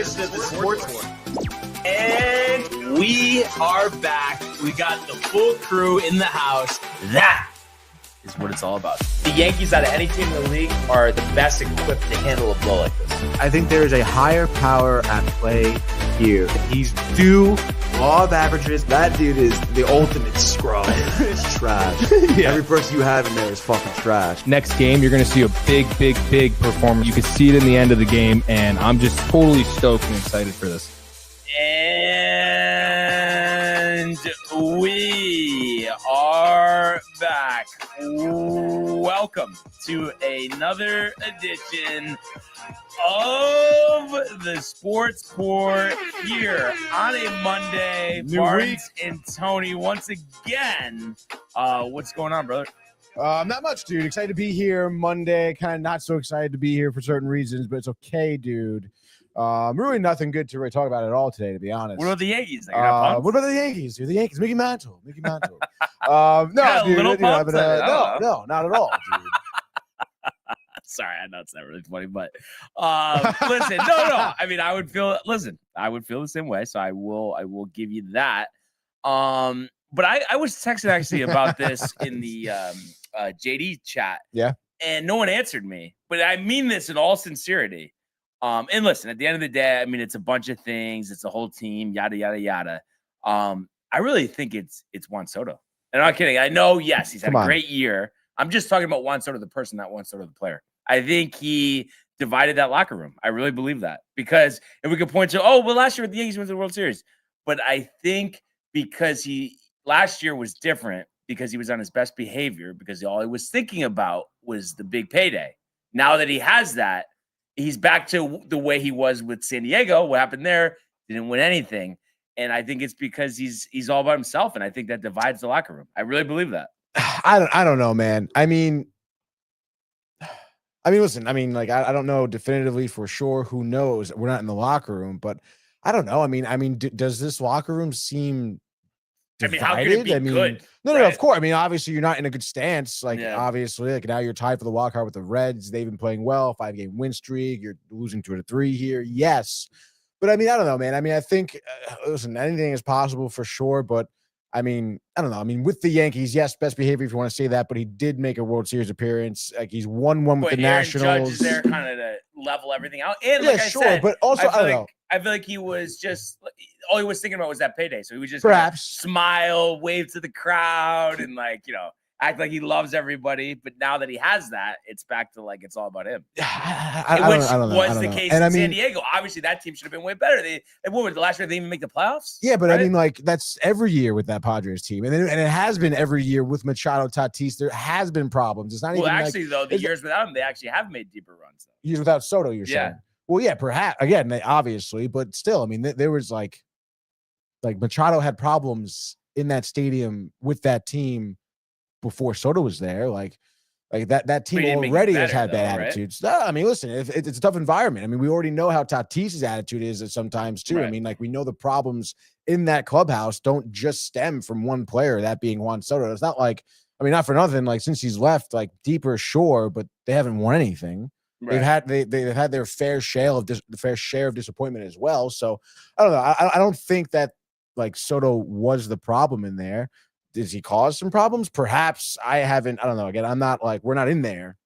edition of the Sports Report. And we are back. We got the full crew in the house. That is what it's all about. The Yankees, out of any team in the league, are the best equipped to handle a blow like this. I think there is a higher power at play here. He's due law of averages. That dude is the ultimate scrub. It's trash. Yeah. Every person you have in there is fucking trash. Next game, you're going to see a big performance. You can see it in the end of the game, and I'm just totally stoked and excited for this. And we are back. Welcome to another edition of the Sports Report here on a Monday. Barnes and Tony once again. What's going on, brother? Not much, dude. Excited to be here Monday. Kind of not so excited to be here for certain reasons, but it's okay, dude. Really nothing good to really talk about at all today, to be honest. What about the Yankees? What about the Yankees? Dude, the Yankees. Mickey Mantle. No, Yeah, dude. little No, not at all, dude. Sorry, I know it's not really funny, but listen, no. I mean, I would feel the same way, so I will give you that. But I was texting actually about this in the JD chat. Yeah. And no one answered me. But I mean this in all sincerity. And listen, at the end of the day, I mean, it's a bunch of things. It's a whole team, yada, yada, yada. I really think it's Juan Soto. And I'm not kidding. I know, yes, he's had a great year. I'm just talking about Juan Soto, the person, not Juan Soto, the player. I think he divided that locker room. I really believe that. Because if we could point to, last year the Yankees went to the World Series. But I think because last year was different because he was on his best behavior, because all he was thinking about was the big payday. Now that he has that, he's back to the way he was with San Diego. What happened there? Didn't win anything. And I think it's because he's all by himself. And I think that divides the locker room. I really believe that. I don't know, man. I mean, listen, like, I don't know definitively for sure. Who knows? We're not in the locker room, but I don't know. I mean, does this locker room seem divided? How could it be good? No, of course. I mean, obviously you're not in a good stance. Obviously, now you're tied for the wild card with the Reds. They've been playing well, 5-game win streak. You're losing 2-3 here. Yes. But I mean, I don't know, man. I mean, I think, listen, anything is possible for sure, but I mean, I don't know. I mean, with the Yankees, yes, best behavior if you want to say that, but he did make a World Series appearance. Like, he's won one with the Nationals. Judge is there kind of to level everything out. And like I said, but also I don't know. I feel like he was just all he was thinking about was that payday. So he was just perhaps smile, wave to the crowd, and act like he loves everybody. But now that he has that, it's back to it's all about him. Which was the case in San Diego. Obviously, that team should have been way better. What was the last year? They didn't even make the playoffs. Yeah, but right? I mean, that's every year with that Padres team, and it has been every year with Machado, Tatis. There has been problems. It's not even actually though. The years without him, they actually have made deeper runs. Years without Soto, you're saying? Well, yeah, perhaps again, they obviously, but still, I mean, there was like Machado had problems in that stadium with that team before Soto was there. Like that team already has had bad attitudes. No, I mean, listen, it's a tough environment. I mean, we already know how Tatis's attitude is sometimes too. Right. I mean, we know the problems in that clubhouse don't just stem from one player, that being Juan Soto. It's not not for nothing. Since he's left, deeper, sure, but they haven't won anything. Right. They've had their fair share of disappointment as well. So I don't know. I don't think that Soto was the problem in there. Does he cause some problems? Perhaps. I don't know. Again, I'm not we're not in there.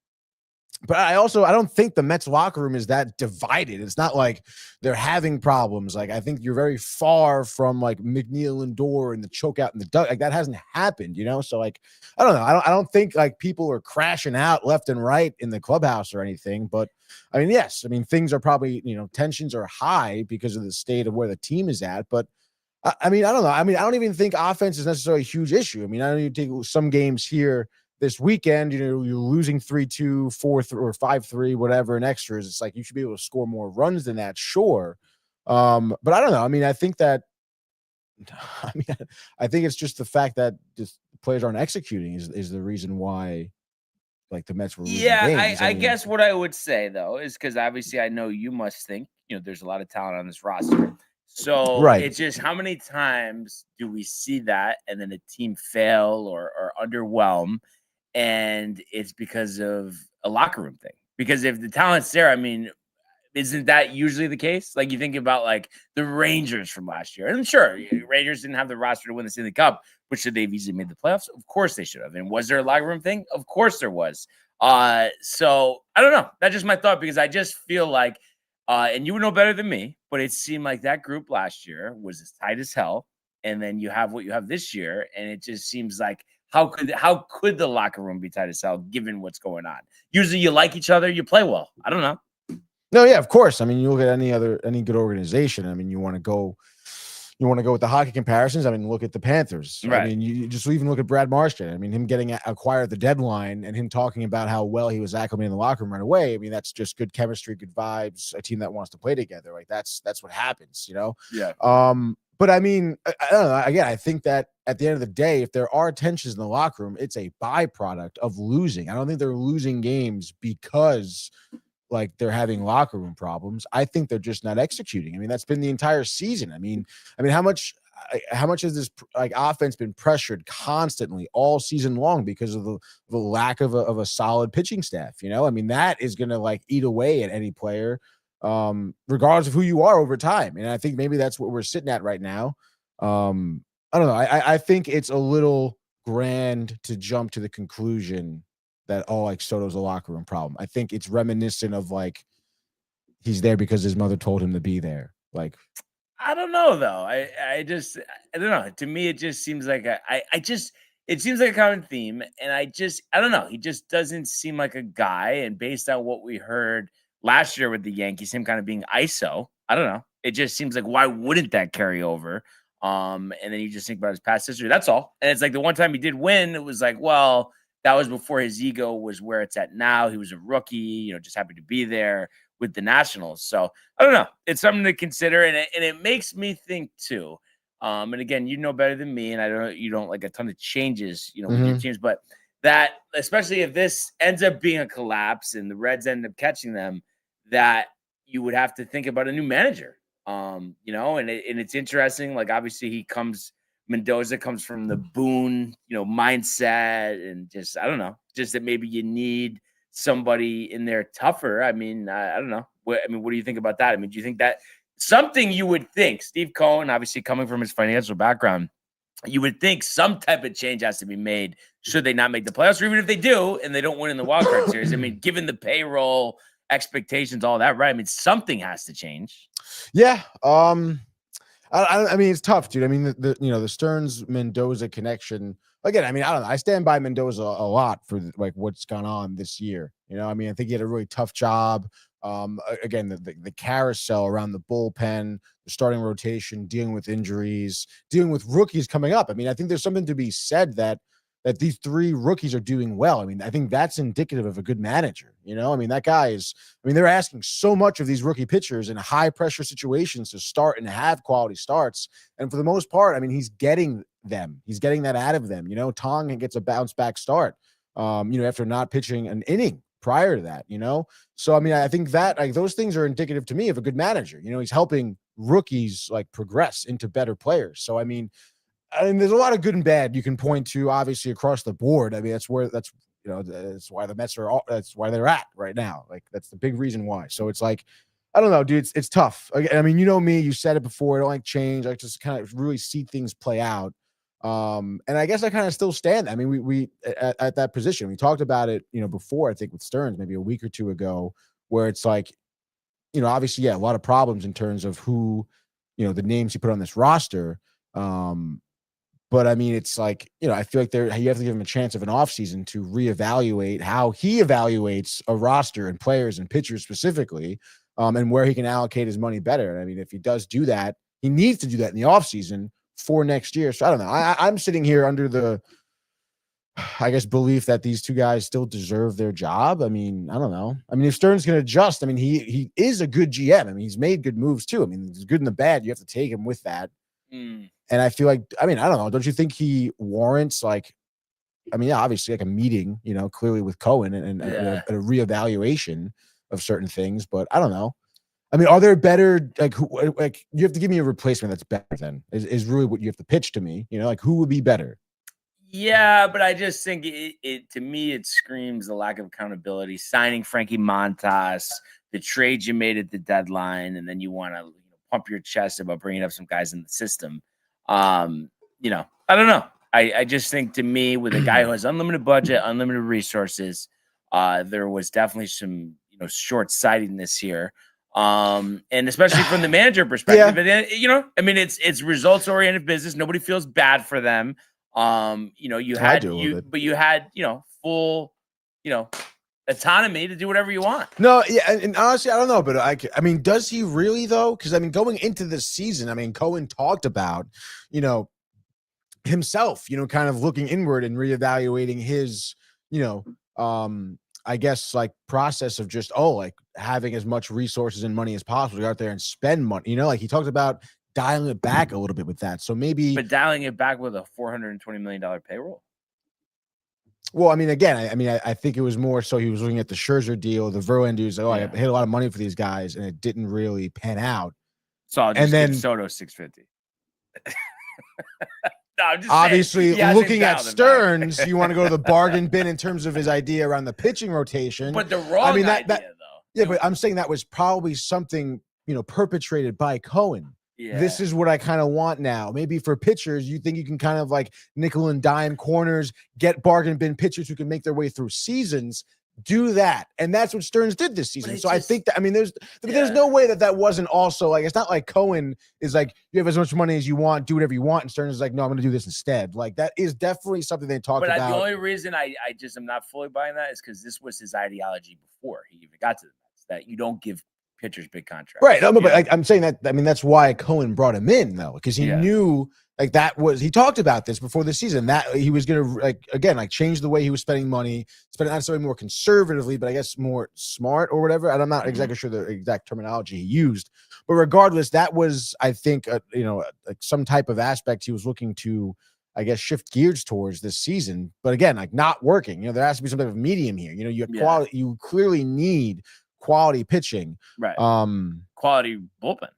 But I don't think the Mets locker room is that divided. It's not like they're having problems. I think you're very far from McNeil and Lindor and the chokeout in the duck. That hasn't happened, So I don't know. I don't think people are crashing out left and right in the clubhouse or anything. But I mean, yes. I mean, things are probably, tensions are high because of the state of where the team is at. But I mean, I don't know. I mean, I don't even think offense is necessarily a huge issue. I mean, I know you take some games here this weekend, you're losing 3-2, 4-3, or 5-3, whatever in extras. It's you should be able to score more runs than that, sure. But I don't know. I mean, I think it's just the fact that just players aren't executing is the reason why the Mets were losing games. I guess what I would say though is because obviously I know you must think there's a lot of talent on this roster. So It's just how many times do we see that and then a team fail or underwhelm, and it's because of a locker room thing. Because if the talent's there, I mean, isn't that usually the case? Like you think about like the Rangers from last year, and sure, Rangers didn't have the roster to win the Stanley Cup, but should they have easily made the playoffs? Of course they should have. And was there a locker room thing? Of course there was. So I don't know. That's just my thought because I just feel like, and you would know better than me, but it seemed like that group last year was as tight as hell. And then you have what you have this year, and it just seems like how could the locker room be tight as hell given what's going on? Usually you like each other, you play well. I don't know. No, yeah, of course. I mean, you look at any good organization. I mean, you want to go with the hockey comparisons. I mean, look at the Panthers. Right. I mean, you just even look at Brad Marchand. I mean, him getting acquired at the deadline and him talking about how well he was acclimating in the locker room right away. I mean, that's just good chemistry, good vibes, a team that wants to play together. Like that's what happens, you know? Yeah. But I mean, I don't know. Again, I think that at the end of the day, if there are tensions in the locker room, it's a byproduct of losing. I don't think they're losing games because like they're having locker room problems. I think they're just not executing. I mean, that's been the entire season. I mean, how much has this like offense been pressured constantly all season long because of the lack of a solid pitching staff? You know, I mean, that is going to like eat away at any player, regardless of who you are over time. And I think maybe that's what we're sitting at right now. I don't know. I think it's a little grand to jump to the conclusion that, like Soto's a locker room problem. I think it's reminiscent of like he's there because his mother told him to be there. Like, I don't know though. I don't know. To me, it just seems like it seems like a common theme. And I don't know. He just doesn't seem like a guy. And based on what we heard last year with the Yankees, him kind of being ISO, I don't know. It just seems like, why wouldn't that carry over? And then you just think about his past history. That's all. And it's like the one time he did win, it was like, well, that was before his ego was where it's at now. He was a rookie, just happy to be there with the Nationals. So I don't know. It's something to consider. And it makes me think too. And again, you know better than me. And you don't like a ton of changes, with your teams, but that, especially if this ends up being a collapse and the Reds end up catching them, that you would have to think about a new manager. And it's interesting. Like obviously Mendoza comes from the Boone, mindset, and just, I don't know, just that maybe you need somebody in there tougher. I mean, I don't know. What do you think about that? I mean, do you think that something you would think, Steve Cohen, obviously coming from his financial background, you would think some type of change has to be made should they not make the playoffs, or even if they do and they don't win in the wild card series? I mean, given the payroll expectations, all that, right? I mean, something has to change. Yeah. I mean, it's tough, dude. I mean, the Stearns Mendoza connection. Again, I mean, I don't know. I stand by Mendoza a lot for like what's gone on this year. I mean, I think he had a really tough job. Again, the carousel around the bullpen, the starting rotation, dealing with injuries, dealing with rookies coming up. I mean, I think there's something to be said that these three rookies are doing well. I mean, I think that's indicative of a good manager. I mean, that guy is, they're asking so much of these rookie pitchers in high pressure situations to start and have quality starts. And for the most part, I mean, he's getting them. He's getting that out of them. Tong gets a bounce back start, after not pitching an inning prior to that, So, I mean, I think that like those things are indicative to me of a good manager. He's helping rookies like progress into better players. So, I mean, there's a lot of good and bad you can point to, obviously, across the board. I mean, that's why the Mets that's why they're at right now. Like, that's the big reason why. So it's like, I don't know, dude, it's tough. I mean, me, you said it before. I don't like change. I like just kind of really see things play out. And I guess I kind of still stand. I mean, we at that position, we talked about it, before, I think with Stearns, maybe a week or two ago, where it's like, obviously, yeah, a lot of problems in terms of who, the names he put on this roster. But I mean, it's like, I feel like you have to give him a chance of an offseason to reevaluate how he evaluates a roster and players and pitchers specifically, and where he can allocate his money better. I mean, if he does do that, he needs to do that in the offseason for next year. So I don't know. I'm sitting here under the, I guess, belief that these two guys still deserve their job. I mean, I don't know. I mean, if Stearns can adjust, I mean, he is a good GM. I mean, he's made good moves too. I mean, the good and the bad, you have to take him with that. And I feel like, I mean, I don't know. Don't you think he warrants like, I mean, yeah, obviously like a meeting, clearly with Cohen and a reevaluation of certain things, but I don't know. I mean, are there better, like you have to give me a replacement that's better than is really what you have to pitch to me, like who would be better? Yeah, but I just think it to me, it screams the lack of accountability. Signing Frankie Montas, the trades you made at the deadline, and then you want to pump your chest about bringing up some guys in the system. I don't know. I just think, to me, with a guy who has unlimited budget, unlimited resources, there was definitely some short-sightedness here. And especially from the manager perspective, it's results-oriented business. Nobody feels bad for them. You had full, autonomy to do whatever you want. No, yeah, and honestly, I don't know, but I mean, does he really though? Because going into this season, Cohen talked about, himself, kind of looking inward and reevaluating his, I guess process of just having as much resources and money as possible to go out there and spend money. He talked about dialing it back a little bit with that. So maybe, but dialing it back with a $420 million payroll. Well, I think it was more so he was looking at the Scherzer deal, the Verlander dudes. I paid a lot of money for these guys, and it didn't really pan out. So I'll just give Soto $650. No, I'm just obviously looking at Stearns, you want to go to the bargain bin in terms of his idea around the pitching rotation. But the wrong idea, though. Yeah, but I'm saying that was probably something perpetrated by Cohen. Yeah. This is what I kind of want now. Maybe for pitchers, you think you can kind of nickel and dime corners, get bargain bin pitchers who can make their way through seasons. Do that, and that's what Stearns did this season. So I think that there's no way that wasn't also it's not like Cohen is you have as much money as you want, do whatever you want, and Stearns is no, I'm going to do this instead. That is definitely something they talked about. But the only reason I just am not fully buying that is because this was his ideology before he even got to the Mets, that you don't give pitchers big contracts. Right. No, but I'm saying that, that's why Cohen brought him in though, because he knew he talked about this before the season, that he was going to change the way he was spending money, spend it not necessarily more conservatively, but I guess more smart or whatever. And I'm not exactly sure the exact terminology he used, but regardless, that was, I think, some type of aspect he was looking to, I guess, shift gears towards this season. But again, not working, there has to be some type of medium here. You have quality, you clearly need quality pitching, right? Quality bullpen.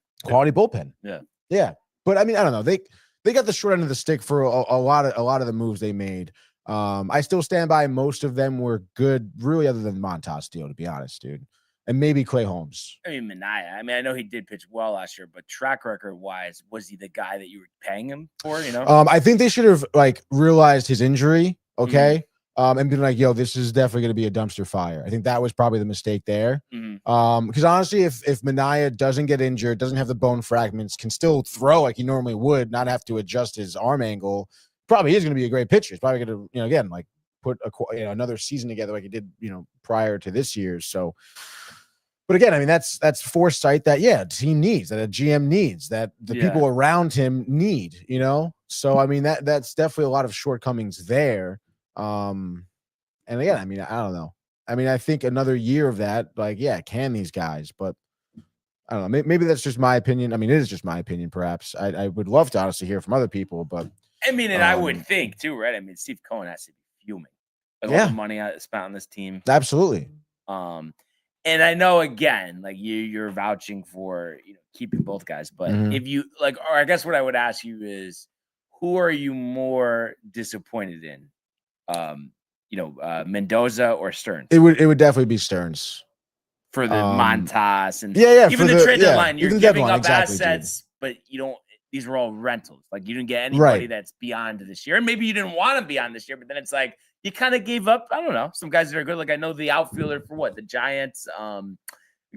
Yeah. But I don't know. They got the short end of the stick for a lot of the moves they made. I still stand by most of them were good, really, other than Montas deal, to be honest, dude. And maybe Clay Holmes. Manaea. I know he did pitch well last year, but track record wise, was he the guy that you were paying him for? I think they should have realized his injury. Okay. And been yo, this is definitely going to be a dumpster fire. I think that was probably the mistake there. Because honestly, if Manaea doesn't get injured, doesn't have the bone fragments, can still throw like he normally would, not have to adjust his arm angle, probably is going to be a great pitcher. He's probably going to, again, put another season together like he did, prior to this year's. So, but again, that's foresight that team needs, that a GM needs, that the people around him need, So that's definitely a lot of shortcomings there. And again, I don't know. I think another year of that, can these guys, but I don't know. Maybe that's just my opinion. It is just my opinion, perhaps. I would love to honestly hear from other people, but and I would think too, right? Steve Cohen has to be fuming. All the money I spent on this team. Absolutely. And I know, again, you're vouching for keeping both guys, but if you or I guess what I would ask you is, who are you more disappointed in? Mendoza or Stearns? It would definitely be Stearns for the Montas and even the trade deadline. You're giving up exactly, assets, but you don't. These were all rentals. You didn't get anybody that's beyond this year, and maybe you didn't want them beyond this year. But then it's you kind of gave up. I don't know, some guys that are good. I know the outfielder for the Giants,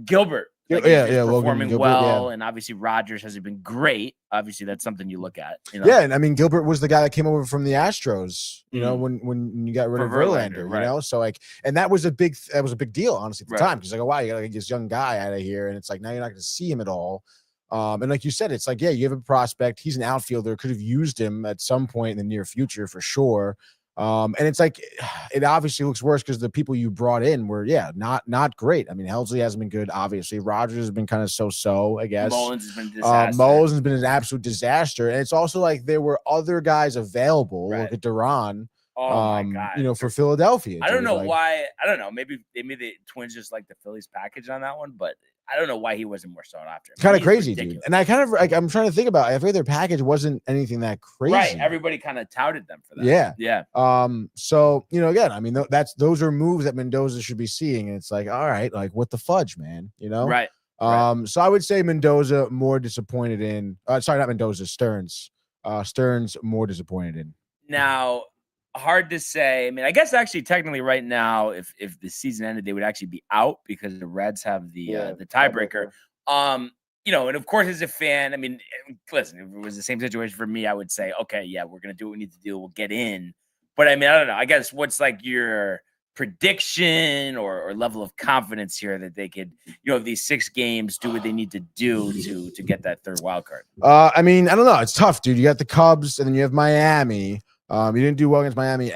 Gilbert. Performing Gilbert, well, and obviously Rodgers hasn't been great. Obviously, that's something you look at. Yeah, and Gilbert was the guy that came over from the Astros. When you got rid of Verlander, right. So and that was a big deal, honestly, at the time, because wow, you got to get this young guy out of here, and it's now you're not going to see him at all. And like you said, it's you have a prospect. He's an outfielder. Could have used him at some point in the near future for sure. And it's it obviously looks worse because the people you brought in were, not great. Helsley hasn't been good, obviously. Rodgers has been kind of so-so, I guess. Mullins has been a disaster. Mullins has been an absolute disaster. And it's also there were other guys available, like Duran. Oh my God. For Philadelphia. I don't know why. I don't know. Maybe the Twins just like the Phillies package on that one, but I don't know why he wasn't more sought after. Kind of crazy, dude. And I kind of like, I'm trying to think about it. I feel their package wasn't anything that crazy. Right. Everybody kind of touted them for that. Yeah. Yeah. So, again, I mean, those are moves that Mendoza should be seeing. And it's like, all right, like what the fudge, man, Right. So I would say Mendoza more disappointed in, sorry, not Mendoza, Stearns. Stearns more disappointed in. Now, hard to say. I mean, I guess actually technically right now, if the season ended, they would actually be out because the Reds have the tiebreaker. And of course, as a fan, I mean, listen, if it was the same situation for me, I would say, okay, yeah, we're gonna do what we need to do. We'll get in. But I mean, I don't know. I guess what's like your prediction or level of confidence here that they could, these 6 games, do what they need to do to get that third wild card? I mean, I don't know. It's tough, dude. You got the Cubs and then you have Miami. You didn't do well against Miami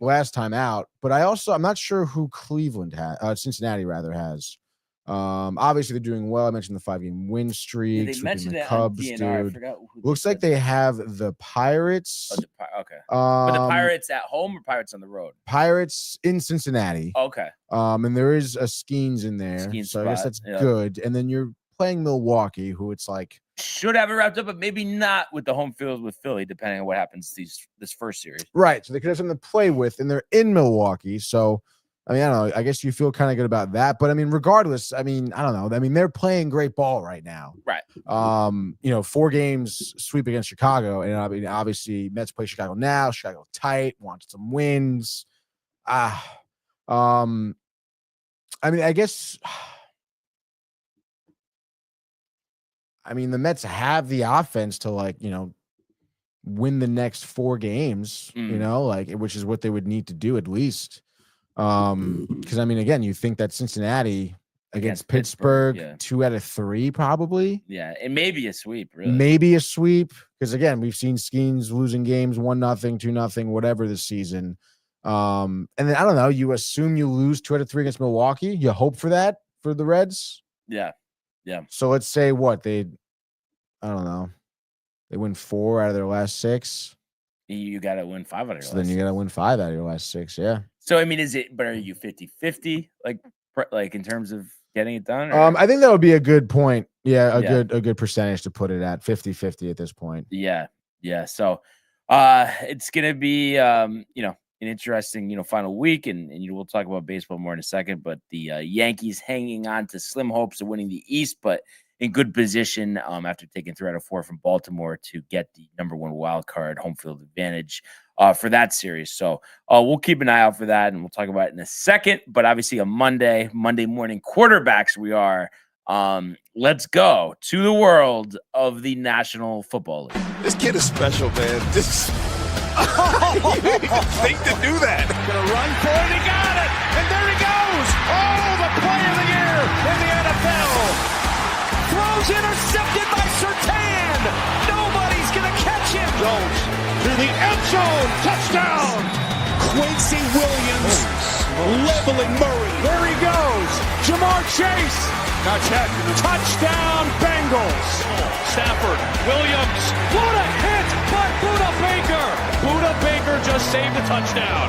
last time out, but I'm not sure who Cleveland has, Cincinnati rather has. Obviously they're doing well. I mentioned the 5-game win streak. They mentioned the it Cubs, on DNR. dude. I forgot who Looks like they have the Pirates. Okay. But the Pirates at home or Pirates on the road? Pirates in Cincinnati. Okay. And there is a Skeens in there. So I guess that's good. And then you're playing Milwaukee, who it's like should have it wrapped up, but maybe not with the home field with Philly, depending on what happens this first series. Right. So they could have something to play with, and they're in Milwaukee. So, I mean, I don't know. I guess you feel kind of good about that. But, I mean, regardless, I mean, I don't know. I mean, they're playing great ball right now. Right. 4 games sweep against Chicago. And, I mean, obviously, Mets play Chicago now. Chicago tight, wants some wins. I mean, I guess – I mean, the Mets have the offense to win the next 4 games, which is what they would need to do at least. Because I mean, again, you think that Cincinnati against Pittsburgh 2 out of 3 probably. Yeah, it may be a sweep, really. Maybe a sweep because again, we've seen Skeens losing games 1-0, 2-0, whatever this season. And then I don't know. You assume you lose 2 out of 3 against Milwaukee. You hope for that for the Reds. Yeah. Yeah. So let's say I don't know. They win 4 out of their last 6. You got to win 5 out of your last 6. Then you got to win 5 out of your last 6. Yeah. So, I mean, are you 50-50 like in terms of getting it done? Or? I think that would be a good point. Yeah. A good percentage to put it at 50-50 at this point. Yeah. Yeah. So, it's going to be, an interesting, final week, and we'll talk about baseball more in a second. But the Yankees hanging on to slim hopes of winning the East, but in good position after taking 3 out of 4 from Baltimore to get the number 1 wild card home field advantage for that series. So we'll keep an eye out for that, and we'll talk about it in a second. But obviously, on Monday morning quarterbacks, we are. Let's go to the world of the National Football League. This kid is special, man. You didn't even think to do that. Gonna run for it. He got it. And there he goes. Oh, the play of the year in the NFL. Throws intercepted by Surtain. Nobody's gonna catch him. Jones to the end zone. Touchdown. Quincy Williams leveling Murray. There he goes. Jamar Chase. Not yet. Touchdown Bengals. Stafford. Williams. What a hit by Buda Baker. Buda Baker just saved a touchdown.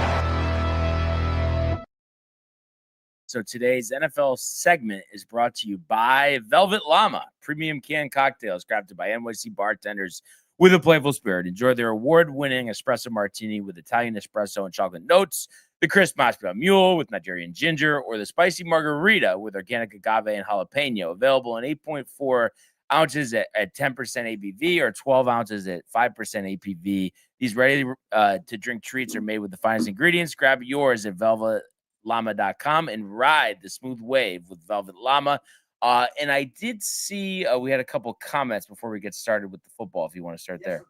So today's NFL segment is brought to you by Velvet Llama, premium canned cocktails crafted by NYC bartenders with a playful spirit. Enjoy their award-winning espresso martini with Italian espresso and chocolate notes, the crisp mashed potato mule with Nigerian ginger, or the spicy margarita with organic agave and jalapeno. Available in 8.4 ounces at 10% ABV or 12 ounces at 5% APV. These ready-to-drink treats are made with the finest ingredients. Grab yours at velvetllama.com and ride the smooth wave with Velvet Llama. And I did see we had a couple comments before we get started with the football, if you want to start there.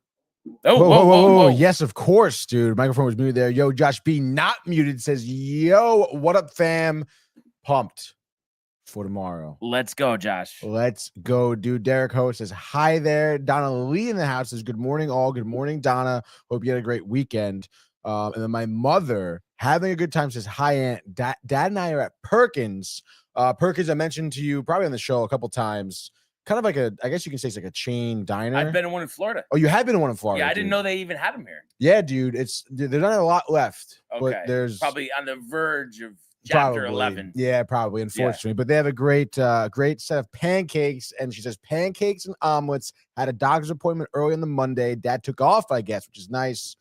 Whoa. Yes, of course, dude. Microphone was muted there. Yo, Josh B, not muted, says, yo, what up, fam? Pumped for tomorrow. Let's go, Josh. Let's go, dude. Derek Ho says, hi there. Donna Lee in the house says, good morning, all. Good morning, Donna. Hope you had a great weekend. And then my mother, having a good time, says, hi, Aunt. Dad and I are at Perkins. Perkins, I mentioned to you probably on the show a couple times. kind of like I guess you can say it's like a chain diner. I've been in one in Florida. Oh, you have been in one in Florida? Yeah, I didn't dude. know they even had them here. Yeah, dude. There's not a lot left. Okay. But there's probably on the verge of chapter 11. Yeah, probably, unfortunately. But they have a great set of pancakes. And she says pancakes and omelets. Had a doctor's appointment early on the Monday. Dad took off, I guess, which is nice.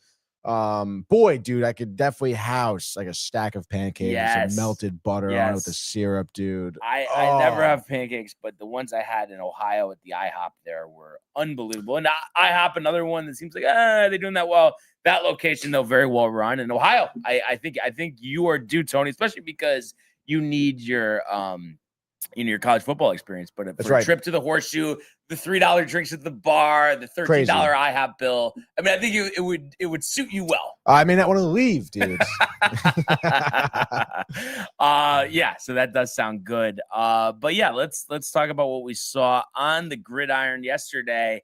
Boy, dude, I could definitely house like a stack of pancakes and some melted butter on it with the syrup, dude. I never have pancakes, but the ones I had in Ohio at the IHOP there were unbelievable. And IHOP, another one that seems like they're doing that well. That location, though, very well run. In Ohio, I think you are due, Tony, especially because you need your your college football experience. But for a trip to the Horseshoe, the $3 drinks at the bar, the $13 IHOP bill. I mean, I think it would suit you well. I may not want to leave, dude. Yeah, so that does sound good. But yeah, let's talk about what we saw on the gridiron yesterday.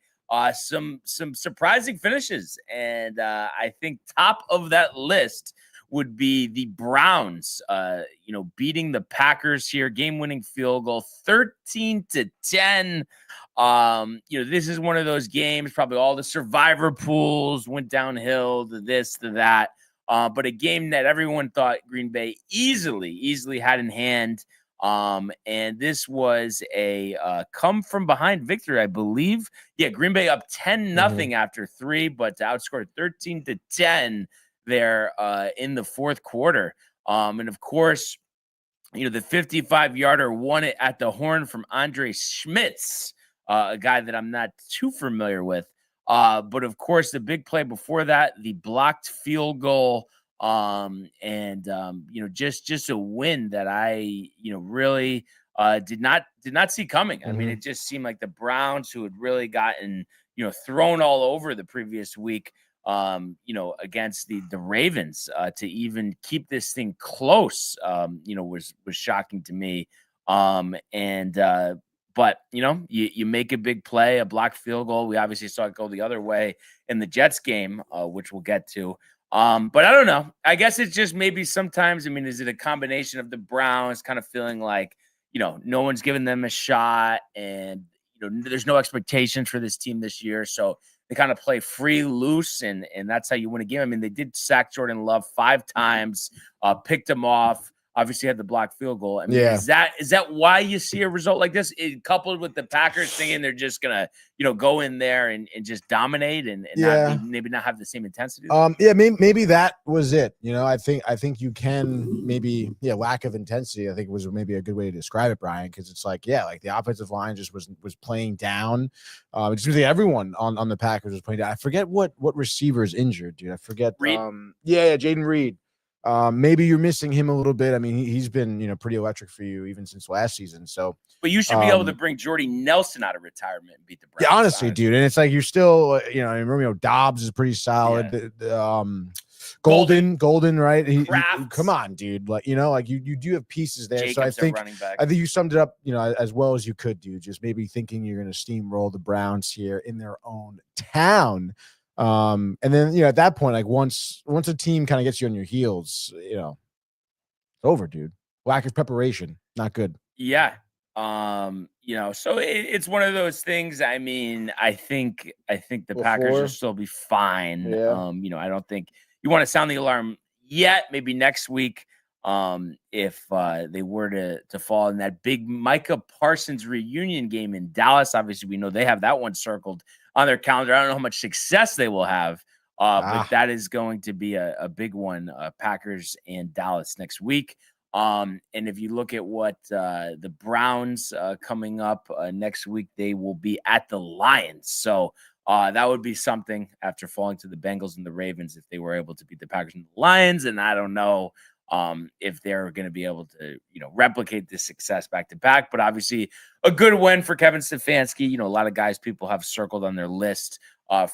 Some surprising finishes, and I think top of that list would be the Browns, beating the Packers here, game-winning field goal, 13-10. This is one of those games, probably all the survivor pools went downhill to this, to that. But a game that everyone thought Green Bay easily had in hand. And this was a come from behind victory, I believe. Yeah, Green Bay up 10-0 after 3, but outscored 13-10 there in the fourth quarter. And of course, the 55-yarder won it at the horn from Andre Schmitz, a guy that I'm not too familiar with. But of course, the big play before that, the blocked field goal, just a win that I, really did not see coming. I mean, it just seemed like the Browns, who had really gotten, thrown all over the previous week, against the Ravens, to even keep this thing close, was shocking to me. But you make a big play, a blocked field goal. We obviously saw it go the other way in the Jets game, which we'll get to. But I don't know. I guess it's just maybe sometimes, is it a combination of the Browns kind of feeling like, no one's giving them a shot, and, there's no expectations for this team this year. So they kind of play free, loose, and that's how you win a game. They did sack Jordan Love 5 times, picked him off, obviously had the blocked field goal. Is that why you see a result like this, coupled with the Packers thinking they're just gonna, go in there and just dominate and maybe not have the same intensity? Maybe that was it. I think you can maybe lack of intensity, I think was maybe a good way to describe it, Brian, because it's like the offensive line just was playing down. It's really everyone on the Packers was playing down. I forget what receiver is injured, dude. I forget. Reed? Jaden Reed. Maybe you're missing him a little bit. he's been, pretty electric for you even since last season. So, but you should be able to bring Jordy Nelson out of retirement and beat the Browns. Yeah, honestly, dude. And it's like, you're still, Romeo Dobbs is pretty solid. Yeah. Golden, right? Come on, dude. You do have pieces there. Jacobs, so I think you summed it up, as well as you could, dude. Just maybe thinking you're going to steamroll the Browns here in their own town. And then, at that point, like once a team kind of gets you on your heels, it's over, dude. Lack of preparation, not good. Yeah. So it's one of those things. I think the Packers will still be fine. Yeah. I don't think you want to sound the alarm yet. Maybe next week, if they were to fall in that big Micah Parsons reunion game in Dallas. Obviously, we know they have that one circled on their calendar. I don't know how much success they will have, but that is going to be a big one, Packers and Dallas next week. And if you look at what the Browns coming up next week, they will be at the Lions. So that would be something after falling to the Bengals and the Ravens if they were able to beat the Packers and the Lions. And I don't know if they're going to be able to, replicate this success back to back. But obviously a good win for Kevin Stefanski. A lot of guys people have circled on their list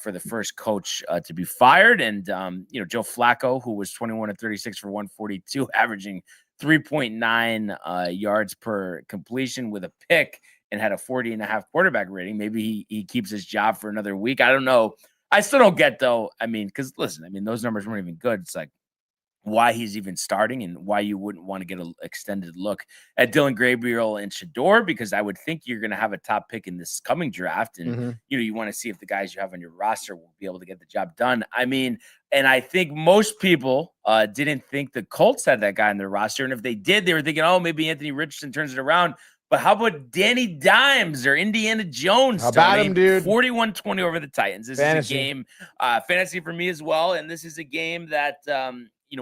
for the first coach to be fired. And, Joe Flacco, who was 21-36 for 142, averaging 3.9 yards per completion with a pick and had a 40.5 quarterback rating. Maybe he keeps his job for another week. I don't know. I still don't get, though. Because listen, those numbers weren't even good. It's like, why he's even starting and why you wouldn't want to get an extended look at Dylan Gabriel and Shador, because I would think you're going to have a top pick in this coming draft. And, you want to see if the guys you have on your roster will be able to get the job done. I mean, and I think most people didn't think the Colts had that guy on their roster. And if they did, they were thinking, oh, maybe Anthony Richardson turns it around. But how about Danny Dimes or Indiana Jones? How about him, dude? 41-20 over the Titans. This is a game, fantasy for me as well. And this is a game that,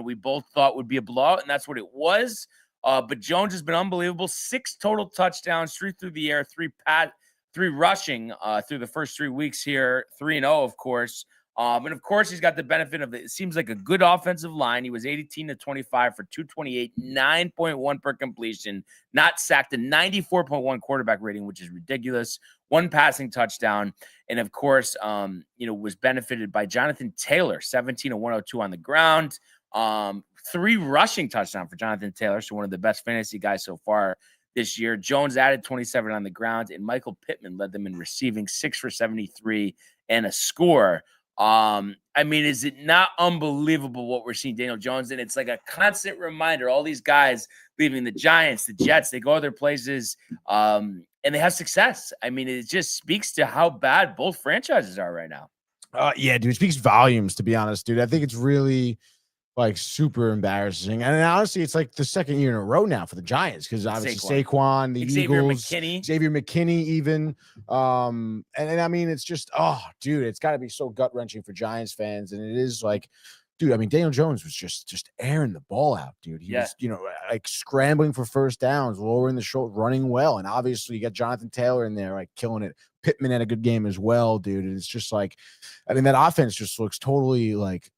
we both thought would be a blowout, and that's what it was. But Jones has been unbelievable. 6 total touchdowns, 3 through the air, 3 rushing through the first 3 weeks here. 3-0, of course. And of course, he's got the benefit of it seems like a good offensive line. He was 18-25 for 228, 9.1 per completion, not sacked, a 94.1 quarterback rating, which is ridiculous. 1 passing touchdown. And of course, was benefited by Jonathan Taylor, 17 of 102 on the ground. 3 rushing touchdown for Jonathan Taylor, so one of the best fantasy guys so far this year. Jones added 27 on the ground, and Michael Pittman led them in receiving, 6 for 73 and a score. I mean, is it not unbelievable what we're seeing Daniel Jones? And it's like a constant reminder, all these guys leaving the Giants, the Jets, they go other places, and they have success. I mean, it just speaks to how bad both franchises are right now. Yeah, dude, it speaks volumes, to be honest, dude. I think it's really like super embarrassing. And honestly, it's like the second year in a row now for the Giants, because obviously Saquon, the Eagles, Xavier McKinney even. And I mean, it's just, oh, dude, it's got to be so gut-wrenching for Giants fans. And it is like, dude, I mean, Daniel Jones was just airing the ball out, dude. He was, like scrambling for first downs, lowering the shoulder, running well. And obviously you got Jonathan Taylor in there, like killing it. Pittman had a good game as well, dude. And it's just like, I mean, that offense just looks totally like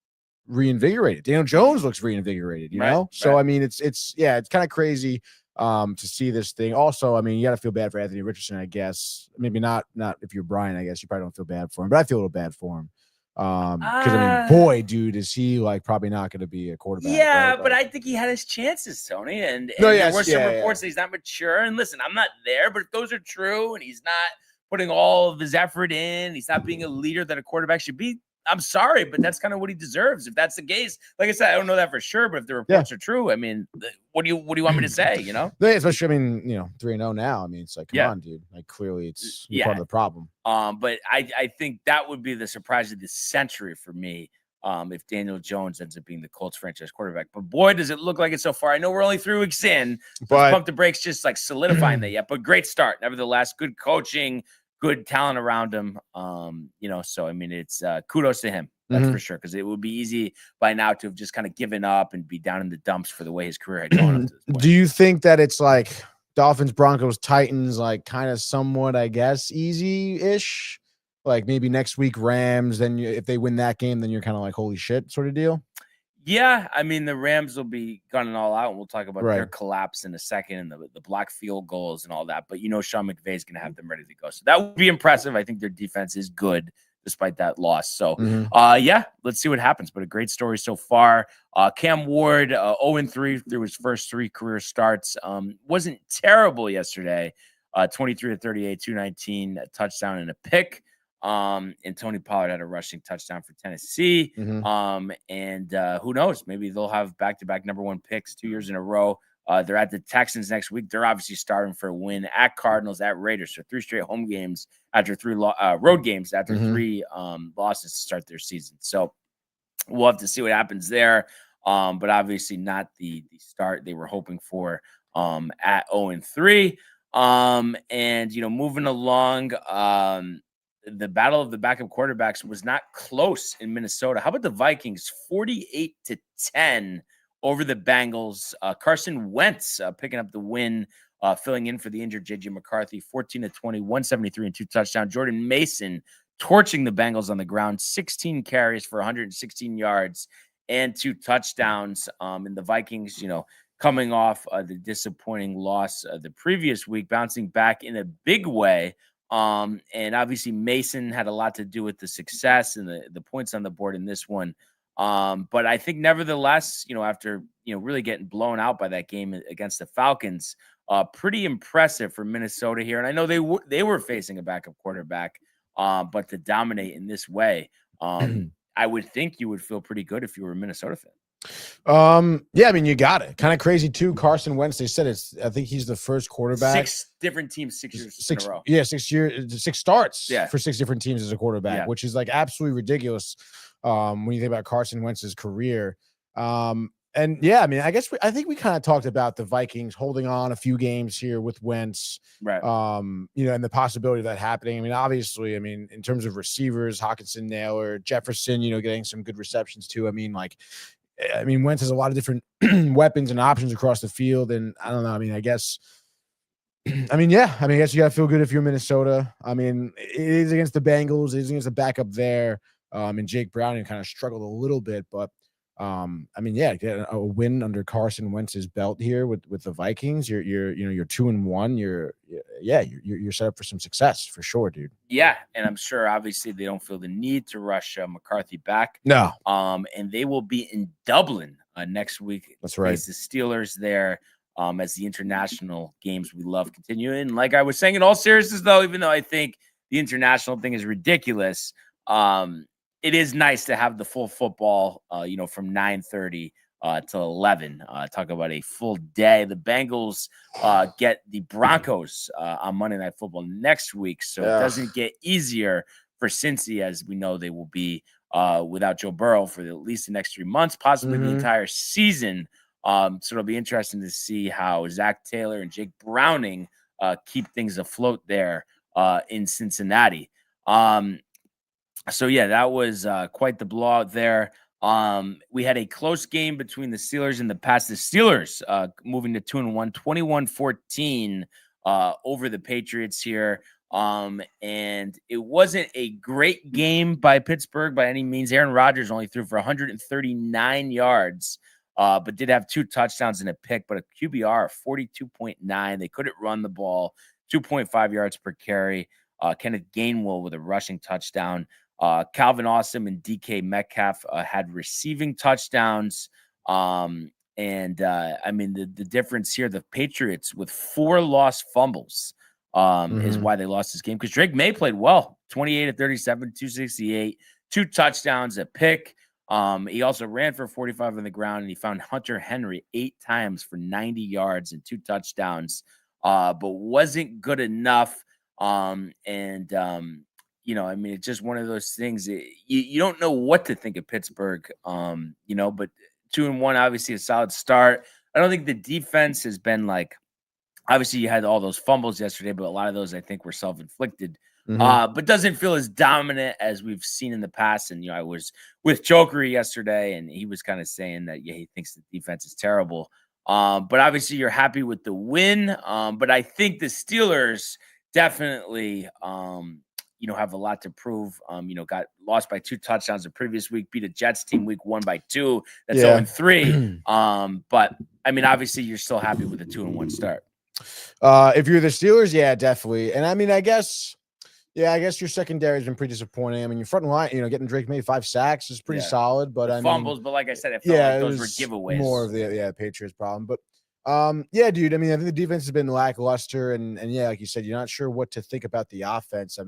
reinvigorated. Daniel Jones looks reinvigorated, you know? So, I mean, it's kind of crazy to see this thing. Also, I mean, you got to feel bad for Anthony Richardson, I guess. Maybe not if you're Brian, I guess you probably don't feel bad for him, but I feel a little bad for him. Because I mean, boy, dude, is he like probably not going to be a quarterback? Yeah, right? But I think he had his chances, Tony. And there were some reports that he's not mature. And listen, I'm not there, but if those are true, and he's not putting all of his effort in, he's not being a leader that a quarterback should be, I'm sorry, but that's kind of what he deserves. If that's the case, like I said, I don't know that for sure, but if the reports are true, I mean, what do you want me to say? Yeah, especially, I mean, 3-0 now. I mean, it's like, come on, dude. Like, clearly, it's part of the problem. But I think that would be the surprise of the century for me. If Daniel Jones ends up being the Colts franchise quarterback, but boy, does it look like it so far. I know we're only 3 weeks in, but pump the brakes, just like solidifying that yet. But great start, nevertheless. Good coaching. Good talent around him, so I mean, it's kudos to him, that's for sure, because it would be easy by now to have just kind of given up and be down in the dumps for the way his career had gone up to this point. Do you think that it's like Dolphins, Broncos, Titans, like kind of somewhat, I guess, easy-ish? Like maybe next week Rams, then if they win that game, then you're kind of like, holy shit sort of deal? Yeah, I mean, the Rams will be gunning all out, and we'll talk about their collapse in a second and the block field goals and all that. But Sean McVay is going to have them ready to go. So that would be impressive. I think their defense is good despite that loss. So, let's see what happens. But a great story so far. Cam Ward, 0-3 through his first 3 career starts. Wasn't terrible yesterday. 23-38, 219, a touchdown and a pick. And Tony Pollard had a rushing touchdown for Tennessee. And who knows? Maybe they'll have back-to-back number 1 picks 2 years in a row. They're at the Texans next week. They're obviously starting for a win at Cardinals, at Raiders. So 3 straight home games after 3 road games after 3 losses to start their season. So we'll have to see what happens there. But obviously not the start they were hoping for at 0-3. And moving along, the battle of the backup quarterbacks was not close in Minnesota. How about the Vikings? 48-10 over the Bengals. Carson Wentz picking up the win, filling in for the injured J.J. McCarthy. 14-20, 173 and 2 touchdowns. Jordan Mason torching the Bengals on the ground. 16 carries for 116 yards and 2 touchdowns. And the Vikings, coming off the disappointing loss the previous week, bouncing back in a big way. And obviously Mason had a lot to do with the success and the points on the board in this one. But I think nevertheless, after, really getting blown out by that game against the Falcons, pretty impressive for Minnesota here. And I know they were facing a backup quarterback, but to dominate in this way, I would think you would feel pretty good if you were a Minnesota fan. Yeah, I mean, you got it. Kind of crazy too. Carson Wentz, they said I think he's the first quarterback. 6 different teams, 6 years in a row. Yeah, 6 years, 6 starts Yeah. for 6 different teams as a quarterback, which is like absolutely ridiculous. When you think about Carson Wentz's career. And yeah, I mean, I think we kind of talked about the Vikings holding on a few games here with Wentz, right? And the possibility of that happening. I mean, obviously, in terms of receivers, Hawkinson, Naylor, Jefferson, getting some good receptions too. I mean, Wentz has a lot of different weapons and options across the field, and I don't know. I guess you got to feel good if you're Minnesota. It is against the Bengals, it is against the backup there, and Jake Browning kind of struggled a little bit, but. Get a win under Carson Wentz's belt here with the Vikings. You're 2-1. You're set up for some success for sure, dude. Yeah, and I'm sure obviously they don't feel the need to rush McCarthy back. No. And they will be in Dublin next week. That's right. The Steelers there. As the international games we love continue. And like I was saying, in all seriousness, though, even though I think the international thing is ridiculous, it is nice to have the full football, from 9:30 till 11. Talk about a full day. The Bengals get the Broncos on Monday Night Football next week, so it doesn't get easier for Cincy, as we know they will be without Joe Burrow for at least the next 3 months, possibly the entire season. So it'll be interesting to see how Zach Taylor and Jake Browning keep things afloat there in Cincinnati. So yeah, that was quite the blowout there. We had a close game between the Steelers and the Pats. The Steelers moving to 2-1, 21-14 over the Patriots here. And it wasn't a great game by Pittsburgh by any means. Aaron Rodgers only threw for 139 yards, but did have 2 touchdowns and a pick, but a QBR of 42.9. They couldn't run the ball, 2.5 yards per carry. Kenneth Gainwell with a rushing touchdown. Calvin Awesome and DK Metcalf had receiving touchdowns. The difference here, the Patriots with 4 lost fumbles is why they lost this game, because Drake May played well, 28-37, 268, 2 touchdowns, a pick. He also ran for 45 on the ground, and he found Hunter Henry 8 times for 90 yards and 2 touchdowns, but wasn't good enough. It's just one of those things. You don't know what to think of Pittsburgh, but 2-1, obviously a solid start. I don't think the defense has been obviously you had all those fumbles yesterday, but a lot of those I think were self-inflicted, but doesn't feel as dominant as we've seen in the past. And, I was with Jokery yesterday, and he was kind of saying that, he thinks the defense is terrible. But obviously you're happy with the win. But I think the Steelers definitely, have a lot to prove. Got lost by 2 touchdowns the previous week, beat a Jets team week 1 by 2. That's 0-3. But obviously you're still happy with a 2-1 start. If you're the Steelers, yeah, definitely. And I guess your secondary has been pretty disappointing. Your front line, getting Drake May 5 sacks is pretty solid, but fumbles, but like I said, it felt like those were giveaways. More of the Patriots problem. But dude, I think the defense has been lackluster, and like you said, you're not sure what to think about the offense. I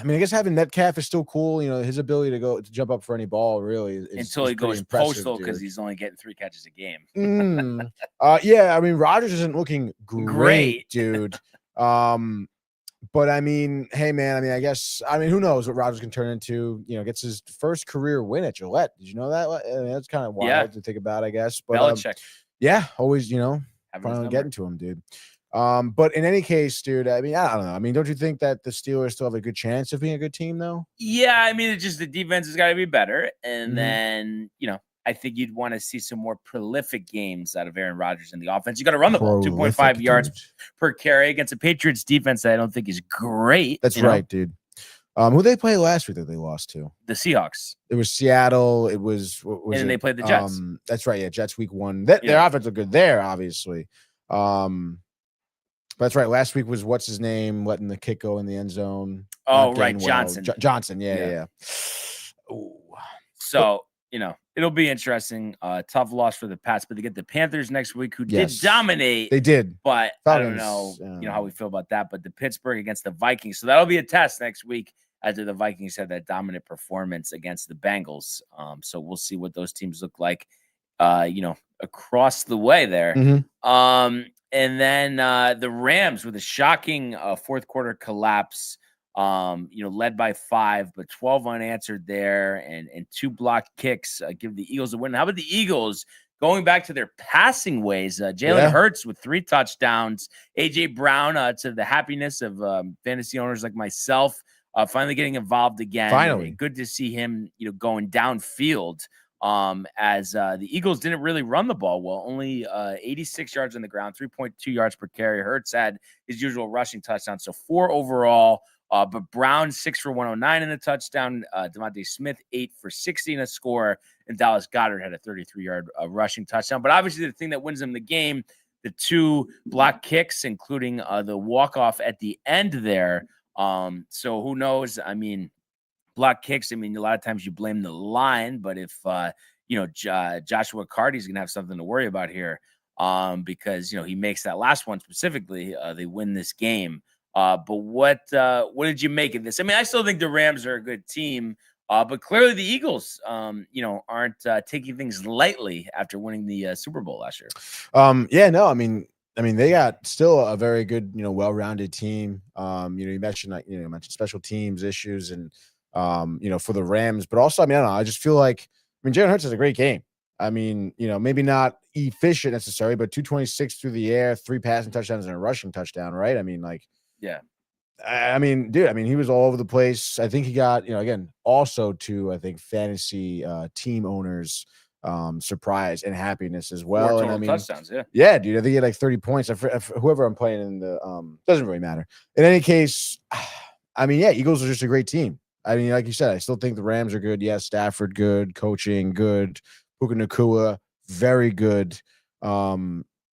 guess having Metcalf is still cool. His ability to jump up for any ball really is until he goes postal, because he's only getting 3 catches a game. Rodgers isn't looking great. Dude. But hey man, I guess who knows what Rodgers can turn into? Gets his first career win at Gillette. Did you know that? That's kind of wild to think about, I guess. But Belichick. Always finally getting to him, dude. But in any case, dude, I don't know. Don't you think that the Steelers still have a good chance of being a good team, though? Yeah, it's just the defense has got to be better. And then, I think you'd want to see some more prolific games out of Aaron Rodgers in the offense. You got to run the ball, 2.5 yards per carry against a Patriots defense that I don't think is great. That's right, dude. Who they play last week that they lost to? The Seahawks. It was Seattle. It was they played the Jets. That's right. Yeah, Jets week 1. Their offense looked good there, obviously. That's right. Last week was what's his name letting the kick go in the end zone. Oh, right, Johnson. Johnson. Yeah. Ooh. So it'll be interesting. Tough loss for the Pats, but they get the Panthers next week, who did dominate. They did, but Falcons, I don't know, how we feel about that. But the Pittsburgh against the Vikings, so that'll be a test next week after the Vikings had that dominant performance against the Bengals. So we'll see what those teams look like, across the way there. Mm-hmm. And then the Rams with a shocking fourth quarter collapse, led by 5, but 12 unanswered there, and 2 blocked kicks give the Eagles a win. How about the Eagles going back to their passing ways? Jalen Hurts with 3 touchdowns. A.J. Brown, to the happiness of fantasy owners like myself, finally getting involved again. Finally. Good to see him, going downfield. As the Eagles didn't really run the ball well, only 86 yards on the ground, 3.2 yards per carry. Hurts had his usual rushing touchdown, so 4 overall. But Brown 6 for 109 in the touchdown. Devontae Smith 8 for 60 in a score, and Dallas Goedert had a 33-yard rushing touchdown. But obviously, the thing that wins them the game, the 2 block kicks, including the walk-off at the end there. So who knows? I mean, block kicks, a lot of times you blame the line, but if Joshua Carty's gonna have something to worry about here, because he makes that last one specifically, they win this game. But what did you make of this? I still think the Rams are a good team, but clearly the Eagles aren't taking things lightly after winning the Super Bowl last year. They got still a very good, well-rounded team. You mentioned special teams issues and for the Rams, but also, I don't know. I just feel like, Jalen Hurts has a great game. Maybe not efficient necessarily, but 226 through the air, 3 passing touchdowns and a rushing touchdown, right? Yeah. He was all over the place. I think he got, again, also to, I think, fantasy team owners surprise and happiness as well. 4 total touchdowns, yeah. Yeah, dude. I think he had like 30 points. Whoever I'm playing in the doesn't really matter. In any case, Eagles are just a great team. Like you said, I still think the Rams are good. Yes, Stafford good, coaching good, Puka Nacua very good.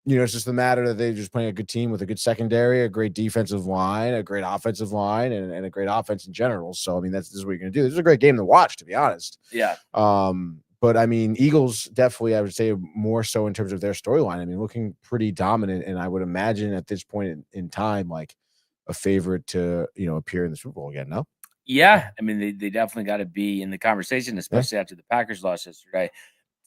It's just the matter that they're just playing a good team with a good secondary, a great defensive line, a great offensive line, and a great offense in general. So this is what you're gonna do. This is a great game to watch, to be honest. Yeah. But Eagles definitely, I would say, more so in terms of their storyline. Looking pretty dominant, and I would imagine at this point in time, like a favorite to appear in the Super Bowl again. No. Yeah, they definitely got to be in the conversation, especially after the Packers lost yesterday.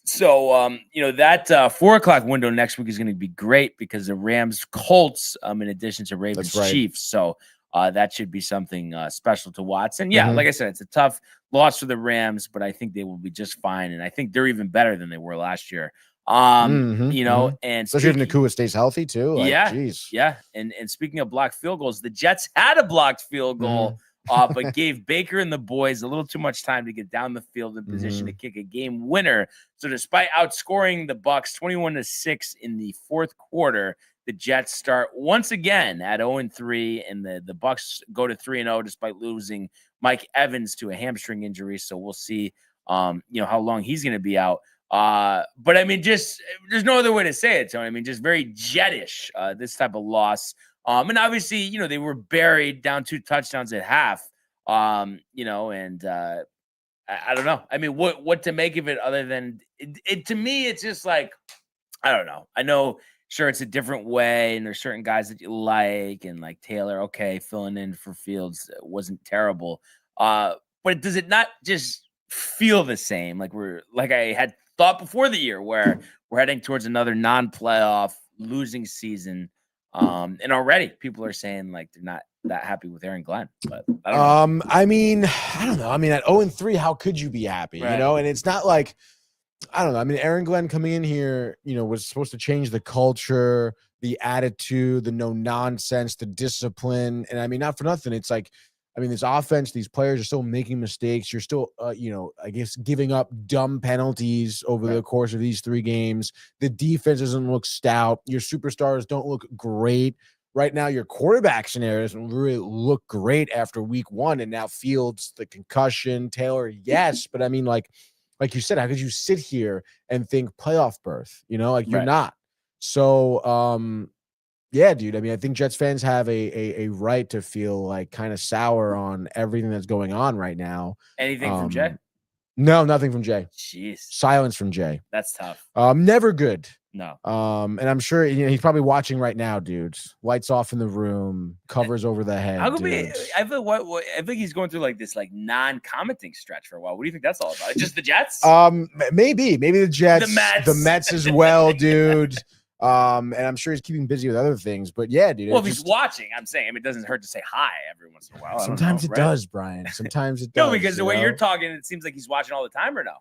So, that 4:00 window next week is going to be great because the Rams Colts, in addition to Ravens Chiefs. So that should be something special to watch. And like I said, it's a tough loss for the Rams, but I think they will be just fine. And I think they're even better than they were last year. And especially if Nacua stays healthy too. Geez. Yeah. And speaking of blocked field goals, the Jets had a blocked field goal. But gave Baker and the boys a little too much time to get down the field in position to kick a game winner. So despite outscoring the Bucs 21-6 in the fourth quarter, the Jets start once again at 0-3, and the Bucs go to 3-0 despite losing Mike Evans to a hamstring injury. So we'll see, how long he's going to be out. But there's no other way to say it, Tony. just very Jetish, this type of loss. And obviously, they were buried down 2 touchdowns at half, and I don't know. What to make of it other than it to me, it's just like, I don't know. I know, sure, it's a different way, and there's certain guys that you like, and like Taylor, okay, filling in for Fields wasn't terrible. But does it not just feel the same? Like I had thought before the year, where we're heading towards another non-playoff losing season. And already people are saying like they're not that happy with Aaron Glenn, but I don't know. I don't know. At 0-3, how could you be happy? Right. And it's not like, I don't know. Aaron Glenn coming in here, was supposed to change the culture, the attitude, the no nonsense, the discipline. And not for nothing. It's like, this offense, these players are still making mistakes. You're still, I guess giving up dumb penalties over the course of these 3 games. The defense doesn't look stout. Your superstars don't look great. Right now, your quarterback scenario doesn't really look great after week 1. And now Fields, the concussion, Taylor, yes. But like you said, how could you sit here and think playoff berth? You're not. So, yeah, dude. I think Jets fans have a right to feel like kind of sour on everything that's going on right now. Anything from Jay? No, nothing from Jay. Jeez. Silence from Jay. That's tough. Never good. No. And I'm sure he's probably watching right now, dude. Lights off in the room, covers over the head. How could be? Dude. I feel I think he's going through like this non-commenting stretch for a while. What do you think that's all about? Just the Jets? Maybe the Jets, the Mets as well, dude. And I'm sure he's keeping busy with other things, but yeah, dude. Well, if he's watching, I'm saying, it doesn't hurt to say hi every once in a while. Sometimes it does, Brian. Sometimes it does. No, because the way you're talking, it seems like he's watching all the time, or no?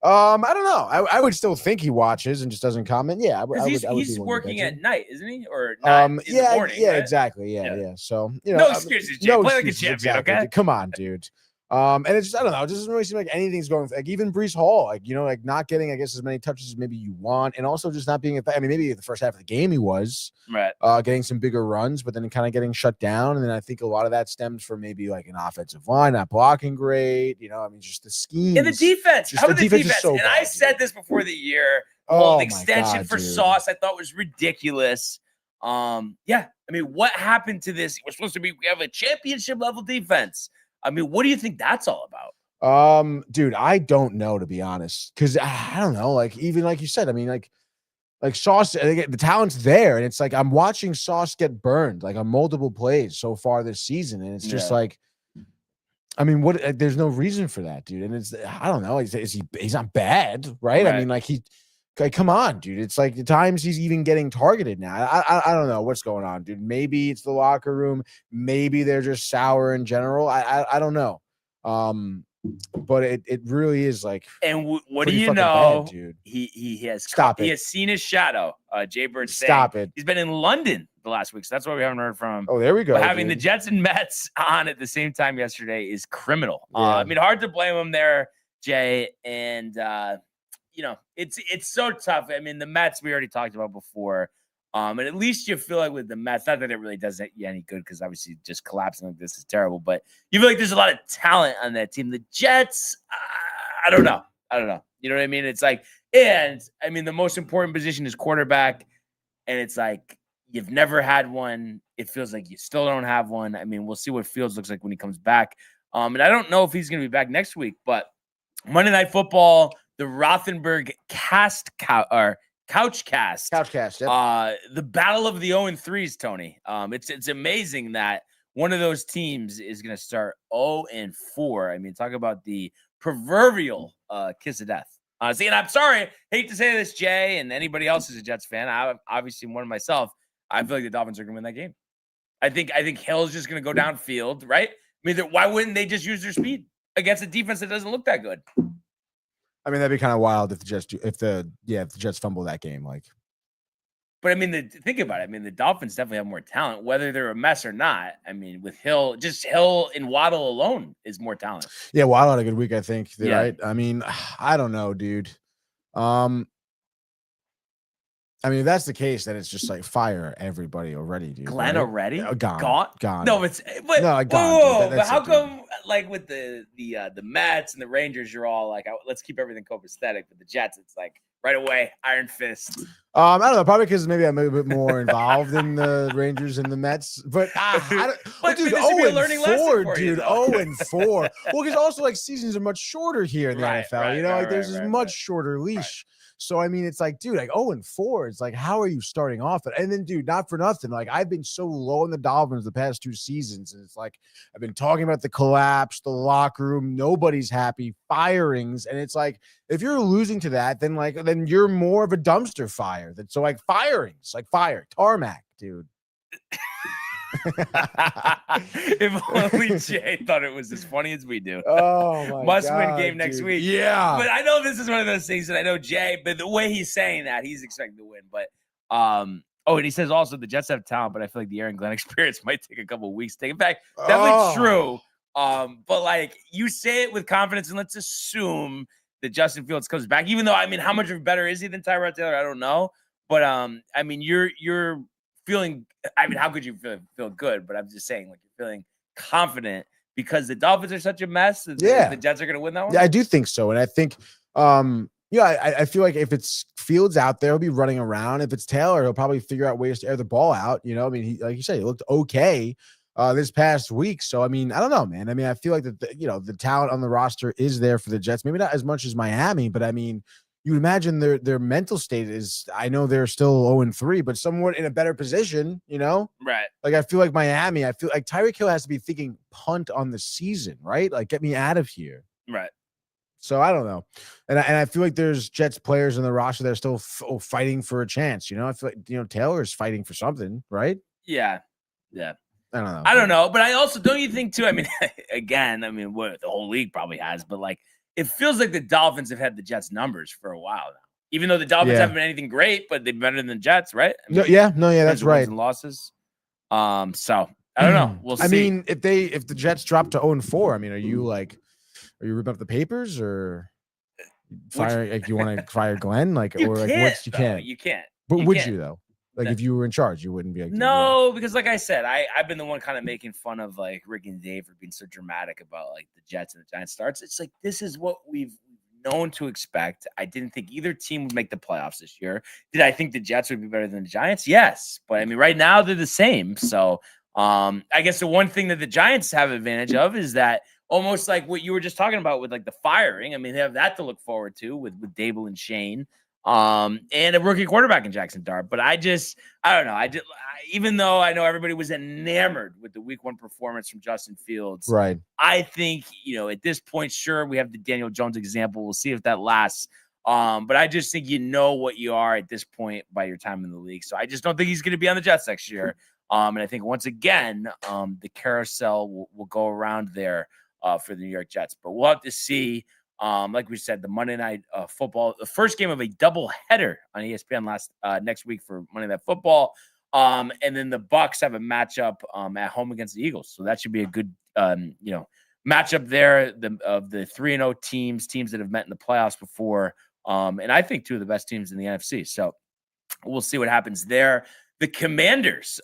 I don't know. I would still think he watches and just doesn't comment. Yeah, he's working at night, isn't he? Or not in the morning, yeah, right? Exactly. Yeah. So no excuses, Jay. Play like a champion, exactly. okay? Come on, dude. And it's just, I don't know, it doesn't really seem like anything's going, like even Breece Hall, like, like not getting, I guess, as many touches as maybe you want, and also just not being, I mean, maybe the first half of the game he was right, getting some bigger runs, but then kind of getting shut down. And then I think a lot of that stems from maybe like an offensive line not blocking great, I mean, just the scheme and the defense. How about the defense? So and bad, I said this before the year. The extension for Sauce I thought was ridiculous. I mean, what happened to this? We're supposed to we have a championship level defense. I mean, what do you think that's all about? Dude, I don't know, to be honest, because I don't know. Like, even like you said, I mean, like Sauce, the talent's there, and it's like I'm watching Sauce get burned like on multiple plays so far this season, and it's just like, I mean, what? There's no reason for that, dude. And it's, I don't know. He's not bad, right? I mean, like come on, dude. It's like the times he's even getting targeted now. I don't know what's going on, dude. Maybe it's the locker room. Maybe they're just sour in general. I don't know. But it really is like. And what do you know, bad, dude? He has Stop it. He has seen his shadow. Jay Bird saying Stop it. He's been in London the last week, so that's why we haven't heard from him. Oh, there we go. But having the Jets and Mets on at the same time yesterday is criminal. Yeah. I mean, hard to blame him there, Jay. And it's so tough. I mean, the Mets we already talked about before. And at least you feel like with the Mets, not that it really does you any good, because obviously just collapsing like this is terrible, but you feel like there's a lot of talent on that team. The Jets, I don't know. You know what I mean? It's like, and I mean, the most important position is quarterback, and it's like you've never had one. It feels like you still don't have one. I mean, we'll see what Fields looks like when he comes back. And I don't know if he's going to be back next week, but Monday Night Football, the Rothenberg Couchcast. Yep. The battle of the 0-3s, Tony. It's amazing that one of those teams is going to start 0-4. I mean, talk about the proverbial kiss of death. Honestly, and I'm sorry, hate to say this, Jay, and anybody else who's a Jets fan. I'm obviously one myself. I feel like the Dolphins are going to win that game. I think Hill's just going to go downfield, right? I mean, why wouldn't they just use their speed against a defense that doesn't look that good? I mean, that'd be kind of wild if the Jets fumble that game, like. But I mean, think about it. I mean, the Dolphins definitely have more talent, whether they're a mess or not. I mean, with Hill and Waddle alone is more talent. Yeah, Waddle had a good week, I think. Yeah. Right? I mean, I don't know, dude. I mean, if that's the case, then it's just like fire everybody already, dude. Glenn right? already? Gone. No, gone, whoa, dude. But how come, like with the Mets and the Rangers, you're all like, let's keep everything copacetic. But the Jets, it's like right away, iron fist. I don't know, probably because maybe I'm a bit more involved in the Rangers and the Mets. But dude, 0-4, dude, 0-4. Well, because also like seasons are much shorter here in the NFL. Like there's a much shorter leash. So, I mean, it's like, dude, like 0-4. It's like, how are you starting off? And then, dude, not for nothing. Like, I've been so low in the Dolphins the past 2 seasons. And it's like, I've been talking about the collapse, the locker room, nobody's happy, firings. And it's like, if you're losing to that, then you're more of a dumpster fire. So, like, firings, like fire, tarmac, dude. If only Jay thought it was as funny as we do. Oh my Must-win game next week. Yeah. But I know this is one of those things that I know Jay, but the way he's saying that, he's expecting to win. But and he says also the Jets have talent, but I feel like the Aaron Glenn experience might take a couple of weeks to take. In fact, definitely true. But like you say it with confidence, and let's assume that Justin Fields comes back, even though I mean, how much better is he than Tyrod Taylor? I don't know. But I mean, you're feeling, I mean, how could you feel good? But I'm just saying, like, you're feeling confident because the Dolphins are such a mess. The Jets are going to win that one. Yeah, I do think so. And I think, I feel like if it's Fields out there, he'll be running around. If it's Taylor, he'll probably figure out ways to air the ball out. I mean, like you said, he looked okay this past week. So, I mean, I don't know, man. I mean, I feel like the talent on the roster is there for the Jets. Maybe not as much as Miami, but I mean, you would imagine their mental state is, I know they're still 0-3, but somewhat in a better position, you know? Right. Like, I feel like Miami, I feel like Tyreek Hill has to be thinking punt on the season, right? Like, get me out of here. Right. So I don't know. And I feel like there's Jets players in the roster that are still fighting for a chance, you know? I feel like, you know, Taylor's fighting for something, right? Yeah. Yeah. I don't know. But I also, don't you think too, I mean, again, I mean, what the whole league probably has, but like, it feels like the Dolphins have had the Jets numbers for a while now. Even though the Dolphins haven't been anything great, but they're better than the Jets, right? I mean, that's right. And losses. So I don't know. We'll see. I mean, if the Jets drop to 0-4, I mean, are you ripping up the papers or fire? Like, you want to fire Glenn? Like, you or like, can't, you can't. You can't. But you would can't. you though? Like, if you were in charge, you wouldn't be like, no, because like I said, I've been the one kind of making fun of like Rick and Dave for being so dramatic about like the Jets and the Giants starts. It's like, this is what we've known to expect. I didn't think either team would make the playoffs this year. Did I think the Jets would be better than the Giants? Yes. But I mean, right now they're the same. So I guess the one thing that the Giants have advantage of is that almost like what you were just talking about with like the firing. I mean, they have that to look forward to with Dable and Shane. And a rookie quarterback in Jackson Dart. But I don't know. Even though I know everybody was enamored with the week 1 performance from Justin Fields, right? I think, you know, at this point, sure, we have the Daniel Jones example. We'll see if that lasts. But I just think you know what you are at this point by your time in the league. So I just don't think he's going to be on the Jets next year. And I think once again, the carousel will go around there for the New York Jets. But we'll have to see. Like we said, the Monday Night Football, the first game of a doubleheader on ESPN next week for Monday Night Football. And then the Bucs have a matchup at home against the Eagles. So that should be a good, matchup there of the 3-0 teams that have met in the playoffs before. And I think 2 of the best teams in the NFC. So we'll see what happens there. The Commanders,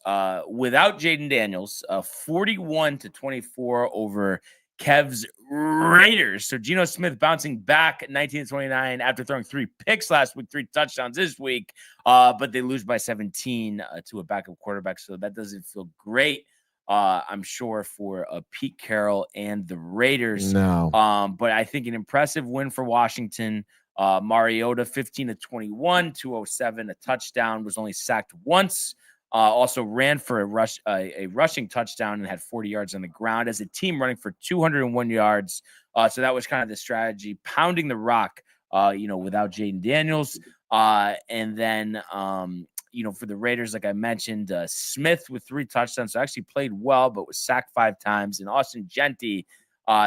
without Jaden Daniels, 41-24 over Kev's Raiders. So Geno Smith bouncing back 19-29 after throwing 3 picks last week, 3 touchdowns this week. But they lose by 17 to a backup quarterback. So that doesn't feel great, I'm sure, for Pete Carroll and the Raiders. No. But I think an impressive win for Washington. Mariota 15-21, 207, a touchdown, was only sacked once. Also ran for a rushing touchdown and had 40 yards on the ground as a team, running for 201 yards. So that was kind of the strategy, pounding the rock, without Jaden Daniels. And then, for the Raiders, like I mentioned, Smith with 3 touchdowns, so actually played well, but was sacked 5 times. And Austin Gentry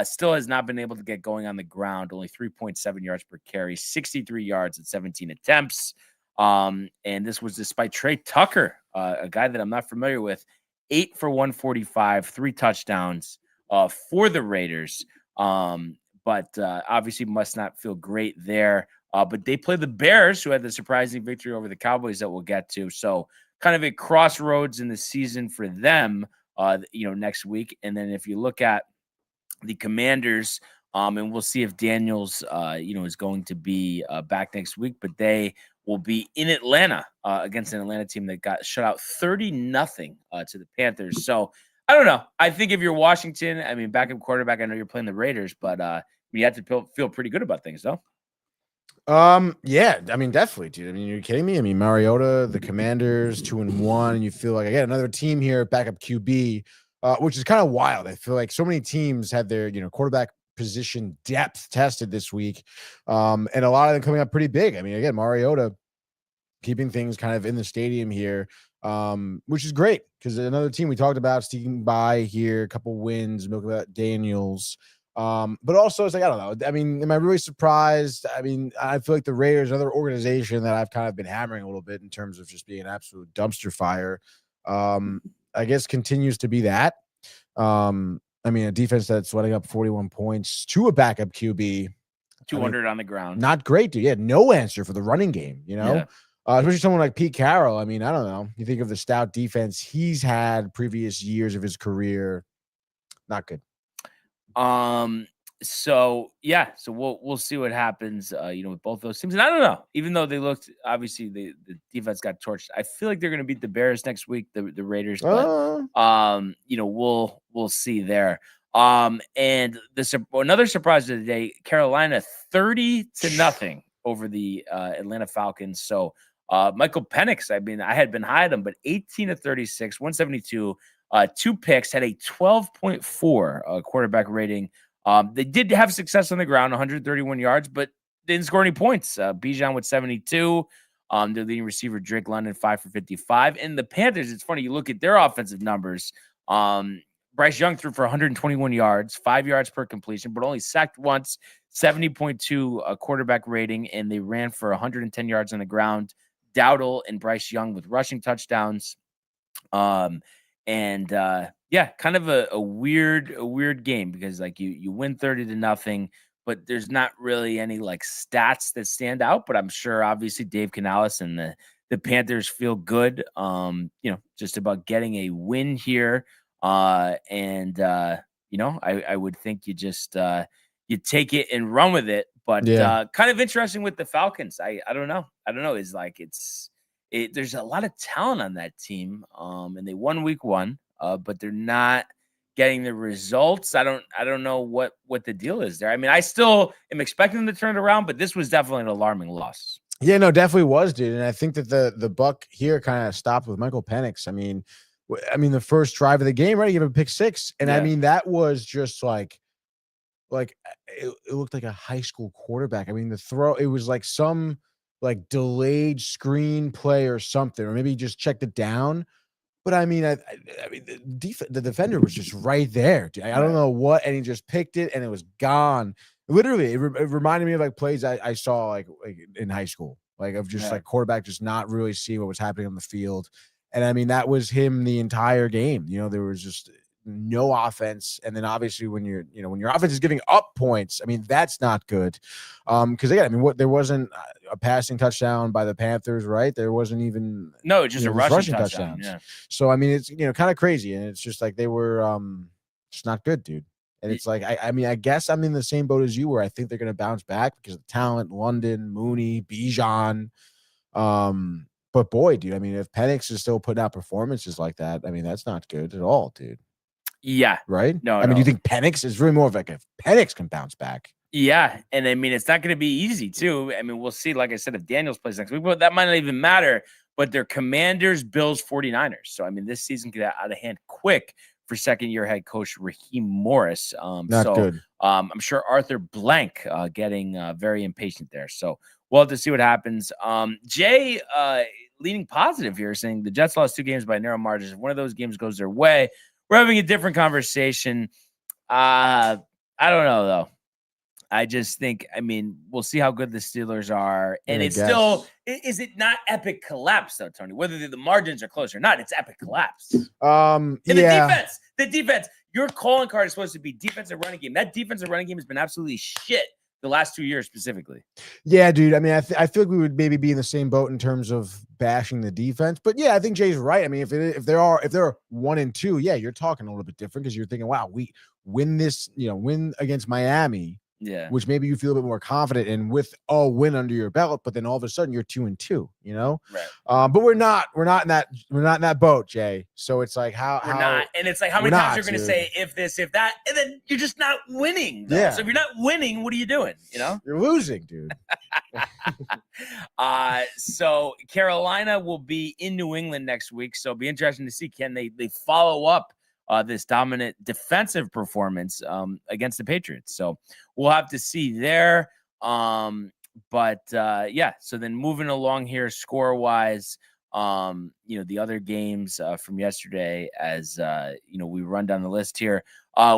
still has not been able to get going on the ground, only 3.7 yards per carry, 63 yards at 17 attempts. And this was despite Trey Tucker, a guy that I'm not familiar with, 8 for 145, 3 touchdowns for the Raiders. But obviously must not feel great there. But they play the Bears, who had the surprising victory over the Cowboys that we'll get to. So kind of a crossroads in the season for them, next week. And then if you look at the Commanders, and we'll see if Daniels, is going to be back next week, but they will be in Atlanta against an Atlanta team that got shut out 30-0 to the Panthers. So I don't know. I think if you're Washington, I mean, backup quarterback, I know you're playing the Raiders, but you have to feel pretty good about things, though. Yeah, I mean, definitely, dude. I mean, you're kidding me? I mean, Mariota, the Commanders, 2-1, and you feel like, again, another team here, backup QB, which is kind of wild. I feel like so many teams had their, quarterback position depth tested this week, and a lot of them coming up pretty big. I mean, again, Mariota keeping things kind of in the stadium here, which is great because another team we talked about sneaking by here, a couple wins, milking about Daniels. But also it's like, I don't know. I mean, am I really surprised? I mean, I feel like the Raiders, another organization that I've kind of been hammering a little bit in terms of just being an absolute dumpster fire, I guess continues to be that. I mean, a defense that's letting up 41 points to a backup QB, 200 on the ground. Not great, dude. Yeah, no answer for the running game, Yeah. Especially someone like Pete Carroll. I mean, I don't know. You think of the stout defense he's had previous years of his career, not good. So we'll see what happens, with both those teams. And I don't know, even though they looked, obviously the defense got torched, I feel like they're going to beat the Bears next week, the Raiders, but, we'll see there. And another surprise of the day, Carolina 30-0 over the Atlanta Falcons. So Michael Penix, I mean, I had been high on him, but 18 of 36, 172, 2 picks, had a 12.4 quarterback rating. They did have success on the ground, 131 yards, but didn't score any points. Bijan with 72. Their leading receiver, Drake London, 5 for 55. And the Panthers, it's funny, you look at their offensive numbers. Bryce Young threw for 121 yards, 5 yards per completion, but only sacked once, 70.2 quarterback rating, and they ran for 110 yards on the ground. Dowdle and Bryce Young with rushing touchdowns. Kind of a weird game because like you win 30-0, but there's not really any like stats that stand out. But I'm sure obviously Dave Canales and the Panthers feel good, just about getting a win here. I would think you just you take it and run with it. But kind of interesting with the Falcons. I don't know. Is like there's a lot of talent on that team. And they won week 1, but they're not getting the results. I don't know what the deal is there. I mean, I still am expecting them to turn it around, but this was definitely an alarming loss. Yeah, no, definitely was, dude. And I think that the buck here kind of stopped with Michael Penix. I mean, the first drive of the game, right? He gave a pick 6. And I mean, that was just like it looked like a high school quarterback. I mean, the throw, it was like some like delayed screen play or something, or maybe he just checked it down. But I mean, the defender was just right there. I don't know what, and he just picked it, and it was gone. Literally, it reminded me of like plays I saw like in high school, like of just like quarterback just not really see what was happening on the field. And I mean, that was him the entire game. There was just no offense. And then obviously when your offense is giving up points, I mean, that's not good. Because again, I mean, there wasn't a passing touchdown by the Panthers, right? There wasn't even just a rushing touchdown. Yeah. So I mean, it's kind of crazy, and it's just like they were just not good, dude. And it's like I mean, I guess I'm in the same boat as you, where I think they're going to bounce back because of the talent, London, Mooney, Bijan. But boy, dude, I mean, if Penix is still putting out performances like that, I mean, that's not good at all, dude. Yeah. Right? No, I mean, do you think Penix is really more of like if Penix can bounce back? Yeah. And I mean, it's not going to be easy, too. I mean, we'll see, like I said, if Daniels plays next week, but that might not even matter. But they're Commanders, Bills, 49ers. So, I mean, this season could get out of hand quick for second-year head coach Raheem Morris. Not good. I'm sure Arthur Blank getting very impatient there. So, we'll have to see what happens. Jay leaning positive here, saying the Jets lost 2 games by narrow margins. If one of those games goes their way, we're having a different conversation. I don't know, though. I just think, I mean, we'll see how good the Steelers are. And it's still, is it not epic collapse, though, Tony? Whether the margins are close or not, it's epic collapse. And the defense, your calling card is supposed to be defensive running game. That defensive running game has been absolutely shit the last 2 years specifically. Yeah, dude. I mean, I feel like we would maybe be in the same boat in terms of bashing the defense. But yeah, I think Jay's right. I mean, if they're 1-2, yeah, you're talking a little bit different because you're thinking, wow, we win this, win against Miami. Yeah, which maybe you feel a bit more confident in with a win under your belt, but then all of a sudden you're 2-2, right? But we're not in that boat, Jay. So it's like how not, and it's like how many times you're going to say if this, if that, and then you're just not winning. Though. Yeah. So if you're not winning, what are you doing? You're losing, dude. So Carolina will be in New England next week. So it'll be interesting to see can they follow up this dominant defensive performance against the Patriots. So we'll have to see there. So then moving along here score-wise, the other games from yesterday as, we run down the list here.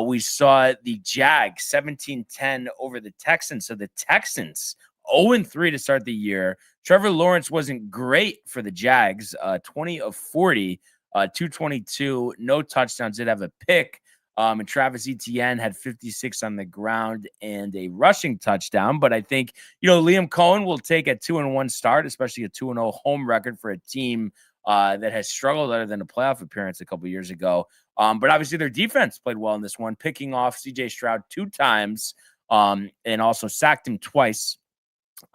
We saw the Jags 17-10 over the Texans. So the Texans 0-3 to start the year. Trevor Lawrence wasn't great for the Jags, 20 of 40. 222, no touchdowns, did have a pick. And Travis Etienne had 56 on the ground and a rushing touchdown. But I think, Liam Cohen will take a 2-1 start, especially a 2-0 home record for a team that has struggled other than a playoff appearance a couple years ago. But obviously their defense played well in this one, picking off CJ Stroud 2 times and also sacked him twice.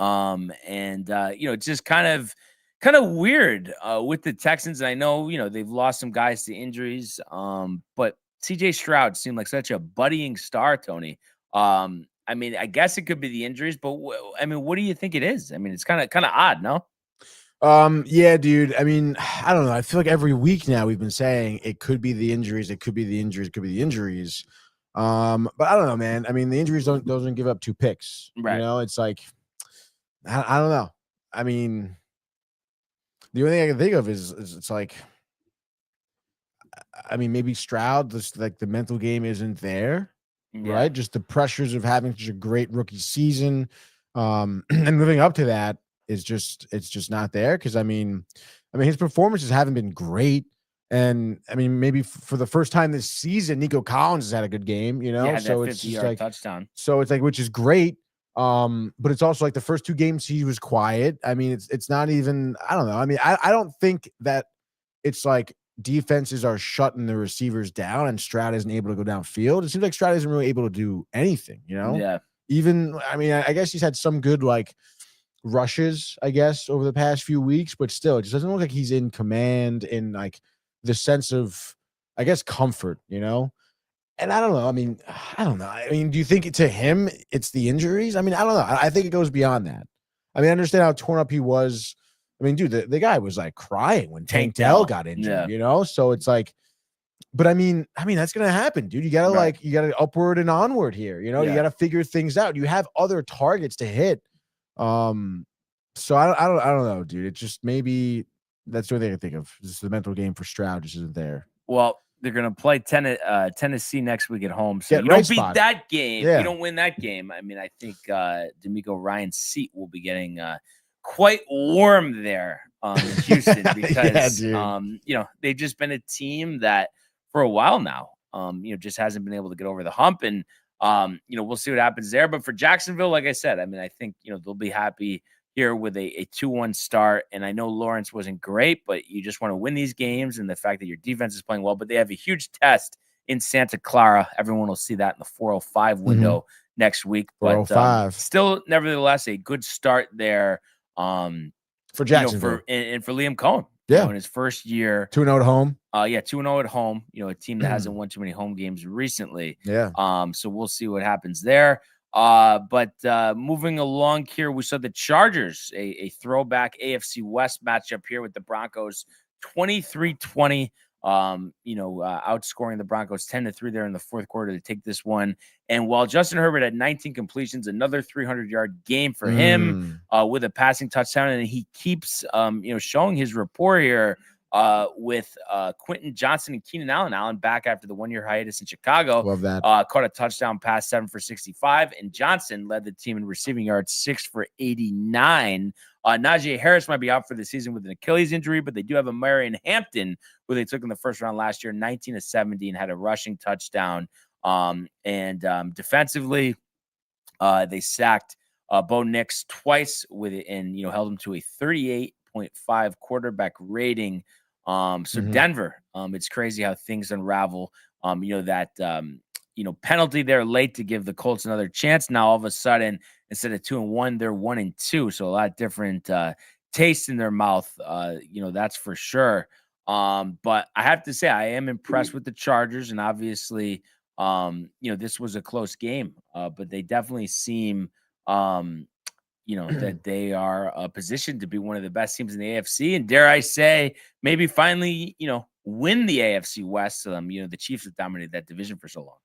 It's just kind of weird with the Texans. And I know, they've lost some guys to injuries, but CJ Stroud seemed like such a budding star, Tony. I I mean, I guess it could be the injuries, but I mean, what do you think it is? I mean, it's kind of odd, no? Yeah, dude. I mean, I don't know. I feel like every week now we've been saying it could be the injuries, it could be the injuries, it could be the injuries. But I don't know, man. I mean, the injuries doesn't give up 2 picks. Right. You know, it's like I don't know. I mean, the only thing I can think of is it's like, I mean, maybe Stroud, just like the mental game isn't there, right? Just the pressures of having such a great rookie season, and living up to that is it's just not there. Because I mean, his performances haven't been great, and I mean, maybe for the first time this season, Nico Collins has had a good game, you know. Yeah, so that it's just 50-yard like touchdown. So it's like, which is great. But it's also like the first 2 games he was quiet. I mean, it's not even, I don't know. I mean, I don't think that it's like defenses are shutting the receivers down and Stroud isn't able to go downfield. It seems like Stroud isn't really able to do anything, you know? Yeah. Even, I mean, I guess he's had some good like rushes, I guess, over the past few weeks, but still, it just doesn't look like he's in command in like the sense of, I guess, comfort, you know? And I don't know. I mean, I don't know. I mean, do you think to him it's the injuries? I mean, I don't know. I think it goes beyond that. I mean, I understand how torn up he was. I mean, dude, the guy was like crying when Tank Dell got injured, you know? So it's like, but I mean, that's gonna happen, dude. You gotta you gotta upward and onward here, you know, you gotta figure things out. You have other targets to hit. So I don't know, dude. It just maybe that's the only thing I can think of. Just the mental game for Stroud just isn't there. Well, they're going to play Tennessee next week at home. So you don't beat that game. You don't win that game. I mean, I think D'Amico Ryan's seat will be getting quite warm there in Houston because, you know, they've just been a team that for a while now, you know, just hasn't been able to get over the hump. And, you know, we'll see what happens there. But for Jacksonville, like I said, I mean, I think, you know, they'll be happy here with a 2-1 start. And I know Lawrence wasn't great, but you just want to win these games and the fact that your defense is playing well, but they have a huge test in Santa Clara. Everyone will see that in the 405 window next week, but still nevertheless, a good start there. For Jacksonville, you know, for Liam Cohen, yeah, you know, in his first year, 2-0 at home. 2-0 at home. You know, a team that hasn't won too many home games recently. Yeah. So we'll see what happens there. But moving along here, we saw the Chargers, a throwback AFC West matchup here with the Broncos, 23-20. You know, outscoring the Broncos 10-3 there in the fourth quarter to take this one. And while Justin Herbert had 19 completions, another 300-yard game for him with a passing touchdown, and he keeps you know, showing his rapport here with Quentin Johnson and Keenan Allen. Allen back after the 1-year hiatus in Chicago. Love that. Caught a touchdown pass, 7 for 65, and Johnson led the team in receiving yards, 6 for 89. Najee Harris might be out for the season with an Achilles injury, but they do have a Marion Hampton, who they took in the first round last year, 19-70, and had a rushing touchdown. And defensively, they sacked Bo Nix twice with it, and you know, held him to a 38.5 quarterback rating. So Denver, it's crazy how things unravel. You know, that you know, penalty there late to give the Colts another chance. Now all of a sudden, instead of 2-1, they're 1-2. So a lot different taste in their mouth. You know, that's for sure. But I have to say, I am impressed with the Chargers, and obviously, you know, this was a close game, but they definitely seem, you know, that they are positioned to be one of the best teams in the AFC, and dare I say, maybe finally, you know, win the AFC West. You know, the Chiefs have dominated that division for so long.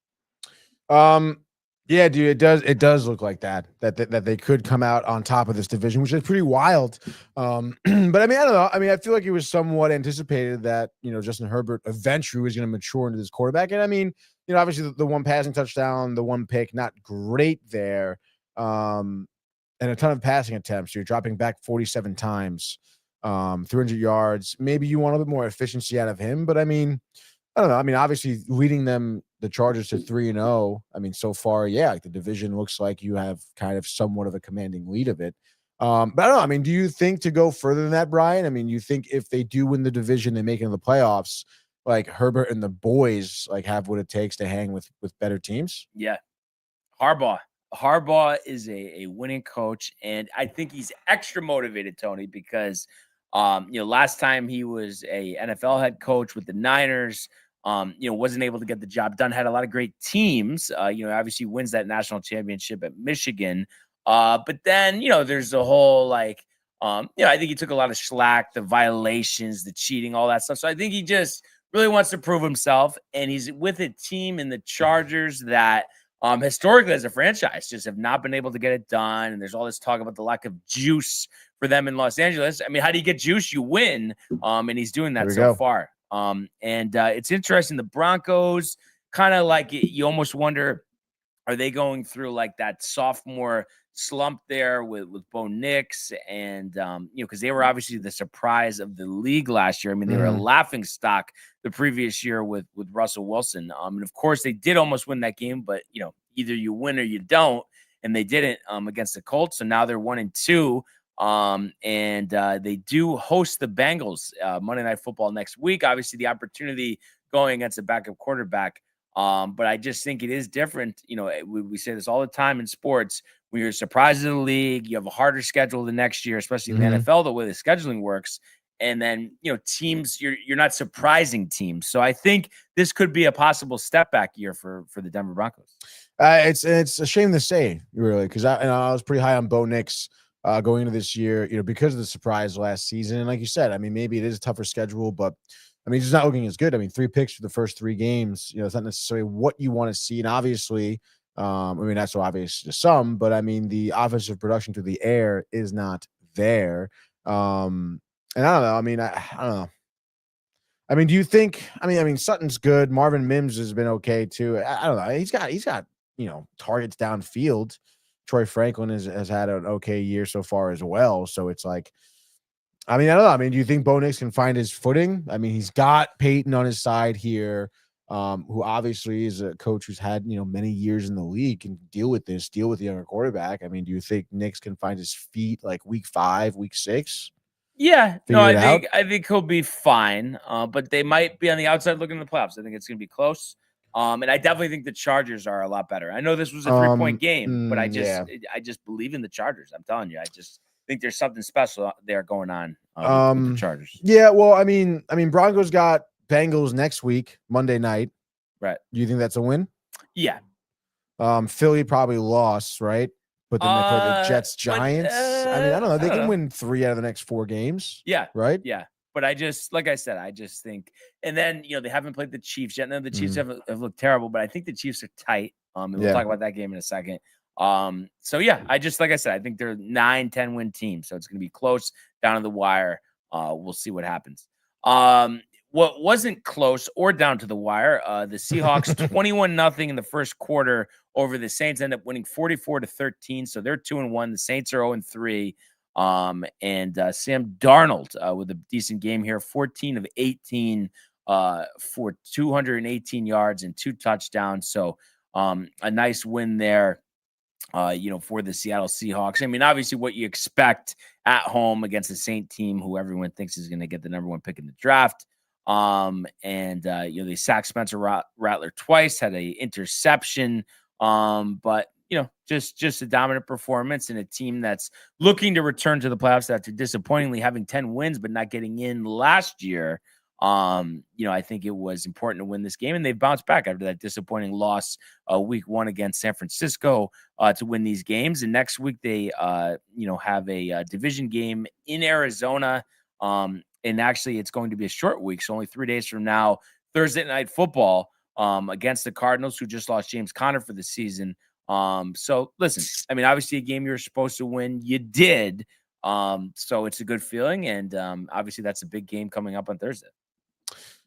Yeah, dude, it does look like that they could come out on top of this division, which is pretty wild. But I mean, I don't know. I mean, I feel like it was somewhat anticipated that, you know, Justin Herbert eventually was going to mature into this quarterback. And I mean, you know, obviously the one passing touchdown, the one pick, not great there. And a ton of passing attempts. You're dropping back 47 times, 300 yards. Maybe you want a bit more efficiency out of him, but I mean, I don't know. I mean, obviously leading the Chargers to 3-0. I mean, so far, yeah, like the division looks like you have kind of somewhat of a commanding lead of it. But I don't know. I mean, do you think to go further than that, Brian? I mean, you think if they do win the division, they make it in the playoffs, like Herbert and the boys like have what it takes to hang with better teams? Yeah. Harbaugh is a winning coach, and I think he's extra motivated, Tony, because you know, last time he was a NFL head coach with the Niners, wasn't able to get the job done. Had a lot of great teams. Obviously wins that national championship at Michigan. But then, there's the whole I think he took a lot of slack, the violations, the cheating, all that stuff. So I think he just really wants to prove himself. And he's with a team in the Chargers that historically as a franchise just have not been able to get it done. And there's all this talk about the lack of juice for them in Los Angeles. I mean, how do you get juice? You win. And he's doing that so far. It's interesting. The Broncos kind of you almost wonder, are they going through that sophomore slump there with Bo Nix and, because they were obviously the surprise of the league last year. I mean, they were a laughing stock the previous year with Russell Wilson. And of course they did almost win that game, but either you win or you don't. And they didn't against the Colts. So now they're 1-2. They do host the Bengals Monday Night Football next week. Obviously the opportunity going against a backup quarterback. But I just think it is different. We say this all the time in sports. When you're surprised in the league, you have a harder schedule the next year, especially in the NFL, the way the scheduling works. And then, teams, you're not surprising teams. So I think this could be a possible step back year for the Denver Broncos. It's a shame to say, really, because I was pretty high on Bo Nix going into this year, because of the surprise last season. And like you said, I mean, maybe it is a tougher schedule, but I mean, he's just not looking as good. I mean, 3 picks for the first 3 games, it's not necessarily what you want to see. And obviously, not so obvious to some, but I mean, the offensive production through the air is not there. And I don't know. I mean, I don't know. I mean, do you think, I mean, Sutton's good. Marvin Mims has been okay too. I don't know. He's got, targets downfield. Troy Franklin has had an okay year so far as well. So it's I don't know. I mean, do you think Bo Nix can find his footing? I mean, he's got Peyton on his side here, who obviously is a coach who's had, many years in the league and deal with the younger quarterback. I mean, do you think Nix can find his feet week 5, week 6? Yeah, no, I think he'll be fine. But they might be on the outside looking at the playoffs. I think it's going to be close. And I definitely think the Chargers are a lot better. I know this was a 3-point game, but I just believe in the Chargers. I'm telling you, I just think there's something special there going on with the Chargers. Yeah, well, I mean, Broncos got Bengals next week, Monday night. Right. Do you think that's a win? Yeah. Philly probably lost, right? But then they play the Jets, Giants. I mean, I don't know. They can win 3 out of the next 4 games. Yeah. Right? Yeah. But I just, like I said, I just think, and then, they haven't played the Chiefs yet. No, the Chiefs have looked terrible, but I think the Chiefs are tight. And we'll talk about that game in a second. So yeah, like I said, I think they're 9-10 win team. So it's going to be close down to the wire. We'll see what happens. What wasn't close or down to the wire, the Seahawks 21-0 in the first quarter over the Saints, end up winning 44-13. So they're 2-1. The Saints are 0-3. Sam Darnold with a decent game here, 14 of 18 for 218 yards and 2 touchdowns. So a nice win there, for the Seattle Seahawks. I mean, obviously what you expect at home against the Saint team, who everyone thinks is going to get the number 1 pick in the draft. They sacked Spencer Rattler twice, had a interception, but just a dominant performance in a team that's looking to return to the playoffs after disappointingly having 10 wins, but not getting in last year. I think it was important to win this game, and they've bounced back after that disappointing loss week 1 against San Francisco to win these games. And next week they, have a division game in Arizona. And actually it's going to be a short week. So only 3 days from now, Thursday night football against the Cardinals, who just lost James Conner for the season. So listen, I mean, obviously a game you're supposed to win, you did. So it's a good feeling. And obviously that's a big game coming up on Thursday.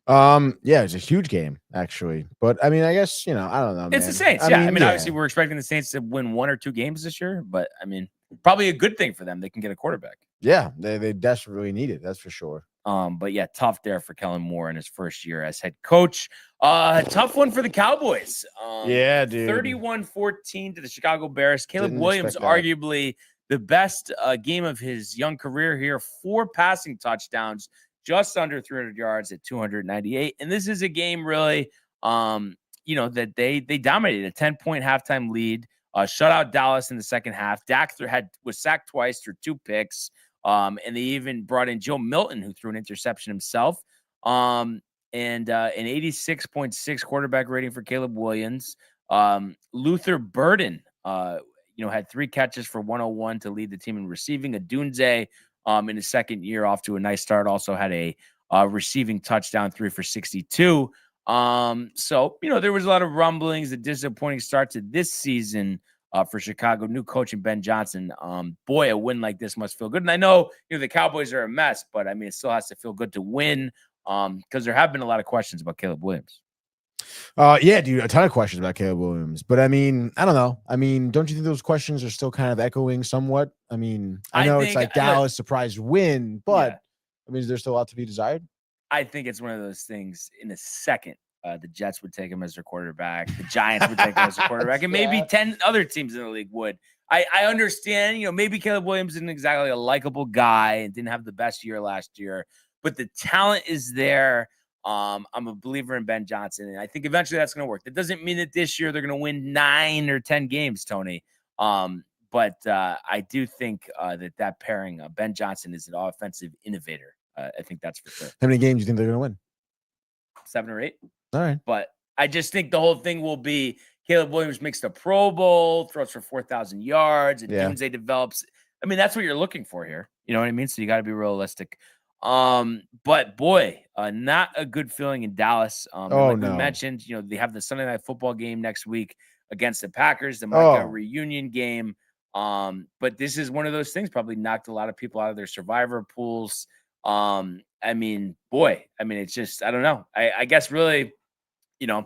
Yeah, it's a huge game actually, but I mean, I guess, I don't know. It's the Saints. I mean, obviously we're expecting the Saints to win 1 or 2 games this year, but I mean, probably a good thing for them. They can get a quarterback. Yeah, they desperately need it. That's for sure. But yeah, tough there for Kellen Moore in his first year as head coach. Tough one for the Cowboys. Yeah, dude. 31-14 to the Chicago Bears. Caleb Williams, arguably the best game of his young career here. 4 passing touchdowns, just under 300 yards at 298. And this is a game really, that they dominated a 10-point halftime lead. Shut out Dallas in the second half. Dak was sacked twice, threw 2 picks. And they even brought in Joe Milton, who threw an interception himself. And and an 86.6 quarterback rating for Caleb Williams. Luther Burden, had 3 catches for 101 to lead the team in receiving. Adunze, in his second year, off to a nice start, also had a receiving touchdown, 3 for 62. So, there was a lot of rumblings, a disappointing start to this season for Chicago. New coach and Ben Johnson. Boy, a win like this must feel good. And I know, the Cowboys are a mess, but I mean, it still has to feel good to win because there have been a lot of questions about Caleb Williams. Yeah, dude, a ton of questions about Caleb Williams. But I mean, I don't know. I mean, don't you think those questions are still kind of echoing somewhat? I mean, I know it's like Dallas surprise win, but I mean, is there still a lot to be desired? I think it's one of those things in a second. The Jets would take him as their quarterback. The Giants would take him as their quarterback. And maybe 10 other teams in the league would. I understand, maybe Caleb Williams isn't exactly a likable guy and didn't have the best year last year, but the talent is there. I'm a believer in Ben Johnson, and I think eventually that's going to work. That doesn't mean that this year they're going to win 9 or 10 games, Tony. But I do think that pairing, Ben Johnson is an offensive innovator. I think that's for sure. How many games do you think they're going to win? 7 or 8. All right. But I just think the whole thing will be Caleb Williams makes the Pro Bowl, throws for 4,000 yards, and Doomsday develops. I mean, that's what you're looking for here. You know what I mean? So you got to be realistic. But boy, not a good feeling in Dallas. We mentioned, they have the Sunday Night Football game next week against the Packers, the Micah reunion game. But this is one of those things probably knocked a lot of people out of their survivor pools. I mean, it's just, I don't know. I guess really, the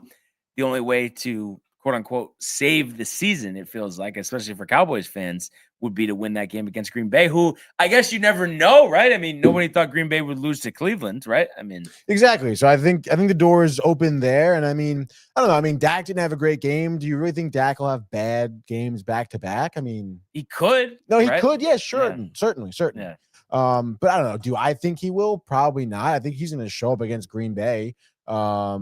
only way to quote unquote save the season, it feels like, especially for Cowboys fans, would be to win that game against Green Bay, who I guess you never know, right? I mean, nobody thought Green Bay would lose to Cleveland, right? I mean, exactly. So I think the door is open there. And I mean, I don't know. I mean, Dak didn't have a great game. Do you really think Dak will have bad games back to back? I mean, he could. No, he could. Yeah, sure. Yeah. Certainly. Yeah. But I don't know. Do I think he will? Probably not. I think he's going to show up against Green Bay. I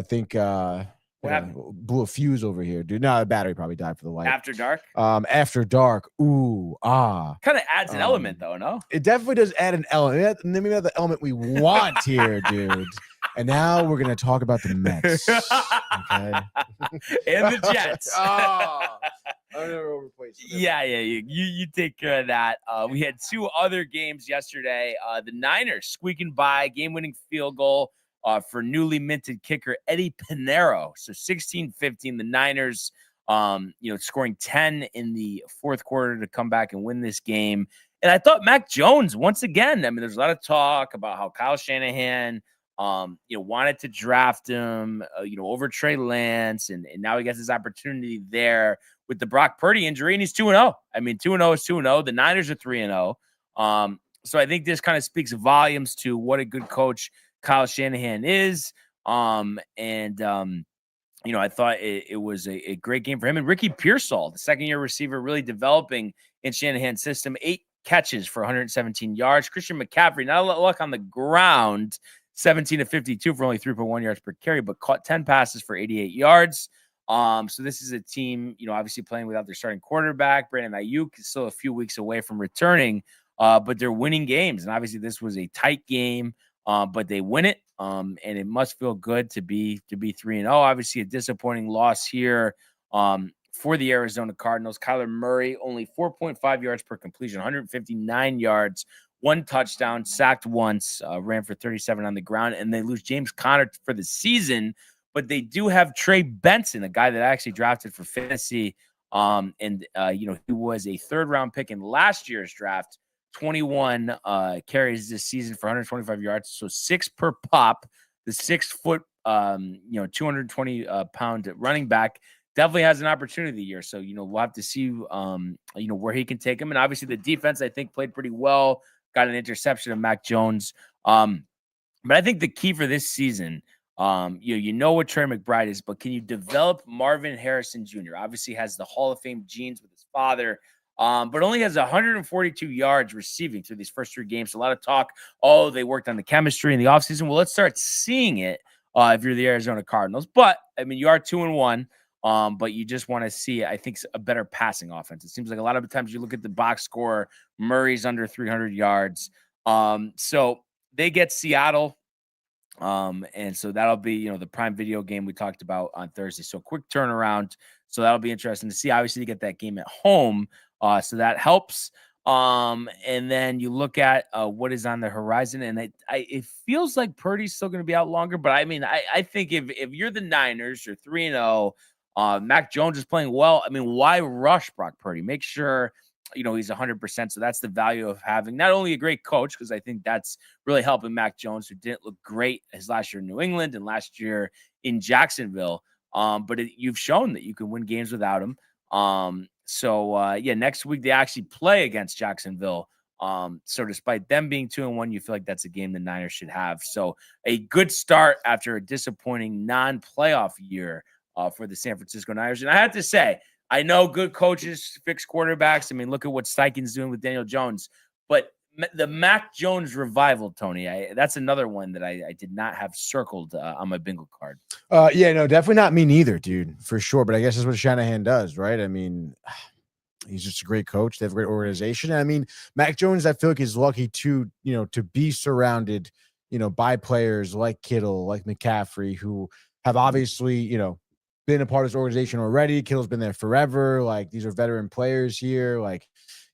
think blew a fuse over here, dude. No, the battery probably died for the light. After dark. After dark. Ooh, kind of adds an element, though. No, it definitely does add an element. Maybe not the element we want here, dude. And now we're gonna talk about the Mets, okay? And the Jets. Yeah, you take care of that. We had 2 other games yesterday. The Niners squeaking by, game-winning field goal for newly minted kicker Eddie Pinheiro. So 16-15, the Niners, scoring 10 in the fourth quarter to come back and win this game. And I thought Mac Jones, once again, I mean, there's a lot of talk about how Kyle Shanahan, wanted to draft him, over Trey Lance, and now he gets his opportunity there with the Brock Purdy injury, and he's 2-0. I mean, 2-0 is 2-0. The Niners are 3-0. So I think this kind of speaks volumes to what a good coach Kyle Shanahan is. I thought it was a great game for him. And Ricky Pearsall, the second-year receiver, really developing in Shanahan's system. 8 catches for 117 yards. Christian McCaffrey, not a lot of luck on the ground, 17-52 for only 3.1 yards per carry, but caught 10 passes for 88 yards. So this is a team, obviously playing without their starting quarterback. Brandon Ayuk is still a few weeks away from returning, but they're winning games. And obviously this was a tight game, but they win it. And it must feel good to be 3-0. Obviously a disappointing loss here for the Arizona Cardinals. Kyler Murray, only 4.5 yards per completion, 159 yards, 1 touchdown, sacked once, ran for 37 on the ground, and they lose James Conner for the season. But they do have Trey Benson, a guy that I actually drafted for fantasy. He was a 3rd-round pick in last year's draft. 21 carries this season for 125 yards, so 6 per pop. The 6-foot, 220-pound running back definitely has an opportunity here. So, we'll have to see, where he can take him. And obviously the defense, I think, played pretty well. Got an interception of Mac Jones. But I think the key for this season, what Trey McBride is, but can you develop Marvin Harrison Jr.? Obviously has the Hall of Fame genes with his father, but only has 142 yards receiving through these first 3 games. A lot of talk. They worked on the chemistry in the offseason. Well, let's start seeing it if you're the Arizona Cardinals. But, I mean, you are 2-1, but you just want to see, I think, a better passing offense. It seems like a lot of the times you look at the box score, Murray's under 300 yards. So they get Seattle And so that'll be, the Prime Video game we talked about on Thursday. So quick turnaround. So that'll be interesting to see. Obviously, you get that game at home. So that helps. And then you look at what is on the horizon, and it feels like Purdy's still going to be out longer. But I mean, I think if you're the Niners, you're 3-0. Mac Jones is playing well. I mean, why rush Brock Purdy? Make sure he's 100%. So that's the value of having not only a great coach, because I think that's really helping Mac Jones, who didn't look great his last year in New England and last year in Jacksonville. But you've shown that you can win games without him. So next week they actually play against Jacksonville. So despite them being 2-1, you feel like that's a game the Niners should have. So a good start after a disappointing non-playoff year for the San Francisco Niners. And I have to say, I know good coaches fix quarterbacks. I mean, look at what Steichen's doing with Daniel Jones. But the Mac Jones revival, Tony, that's another one that I did not have circled on my bingo card. Yeah, no, definitely not me neither, dude, for sure. But I guess that's what Shanahan does, right? I mean, he's just a great coach. They have a great organization. And I mean, Mac Jones, I feel like is lucky to be surrounded, by players like Kittle, like McCaffrey, who have obviously, been a part of this organization already. Kittle's been there forever. Like, these are veteran players here. Like,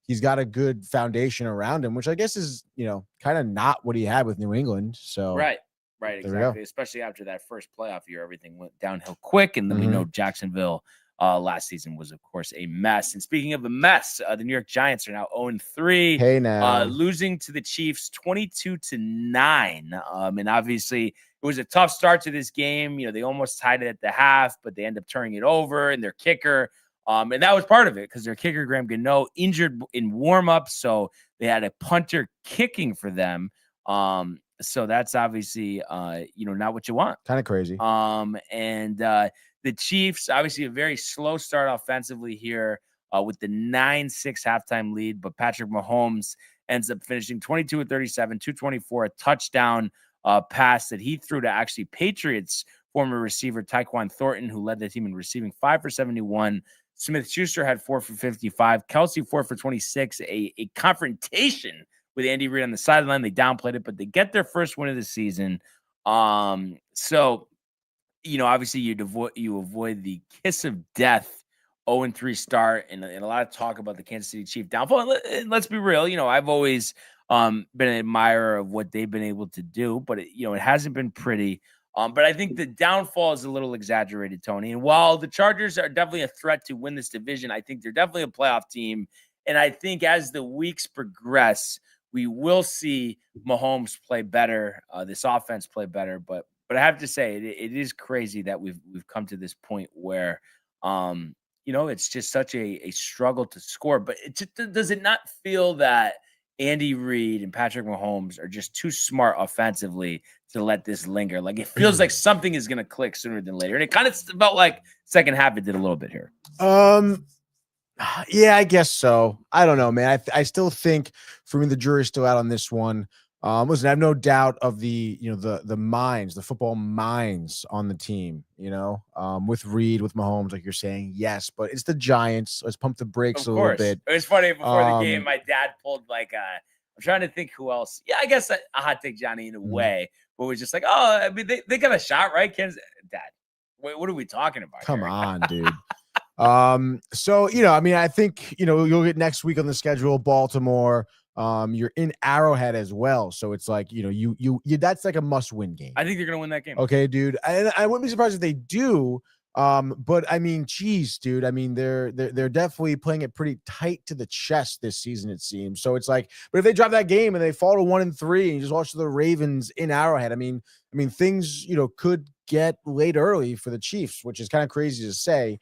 he's got a good foundation around him, which I guess is, kind of not what he had with New England. So right, exactly. Especially after that first playoff year, everything went downhill quick, and then we know Jacksonville last season was, of course, a mess. And speaking of a mess, the New York Giants are now 0-3. Hey, now losing to the Chiefs 22-9. And obviously, it was a tough start to this game. They almost tied it at the half, but they end up turning it over, and their kicker. And that was part of it because their kicker, Graham Gano, injured in warm-up, so they had a punter kicking for them. So that's obviously, not what you want. Kind of crazy. And the Chiefs, obviously a very slow start offensively here with the 9-6 halftime lead, but Patrick Mahomes ends up finishing 22-37, 224, a touchdown pass that he threw to actually Patriots former receiver Tyquan Thornton, who led the team in receiving 5 for 71. Smith-Schuster had 4 for 55. Kelsey 4 for 26. A confrontation with Andy Reid on the sideline. They downplayed it, but they get their first win of the season. So, obviously you avoid the kiss of death 0-3 start and a lot of talk about the Kansas City Chiefs downfall. And let's be real. I've always been an admirer of what they've been able to do, but it hasn't been pretty. But I think the downfall is a little exaggerated, Tony. And while the Chargers are definitely a threat to win this division, I think they're definitely a playoff team. And I think as the weeks progress, we will see Mahomes play better, this offense play better. But I have to say, it is crazy that we've come to this point where, it's just such a struggle to score. But does it not feel that Andy Reid and Patrick Mahomes are just too smart offensively to let this linger? Like, it feels like something is going to click sooner than later. And it kind of felt like second half it did a little bit here. Yeah, I guess so. I don't know, man. I still think, for me, the jury's still out on this one. Listen, I have no doubt of the minds, the football minds on the team, with Reid, with Mahomes, like you're saying, yes, but it's the Giants. Let's pump the brakes a little bit. It was funny before the game. My dad pulled I'm trying to think who else. Yeah, I guess a hot take Johnny in a way, but we're just like, oh, I mean, they got a shot, right? Kansas, Dad, wait, what are we talking about? Come on, dude. So, I mean, I think, you'll get next week on the schedule, Baltimore. You're in Arrowhead as well, so it's like you that's like a must-win game. I think they're gonna win that game. Okay, dude. I wouldn't be surprised if they do. But I mean, geez, dude. I mean, they're definitely playing it pretty tight to the chest this season, it seems. So it's like, but if they drop that game and they fall to 1-3 and you just watch the Ravens in Arrowhead, I mean, things could get late early for the Chiefs, which is kind of crazy to say.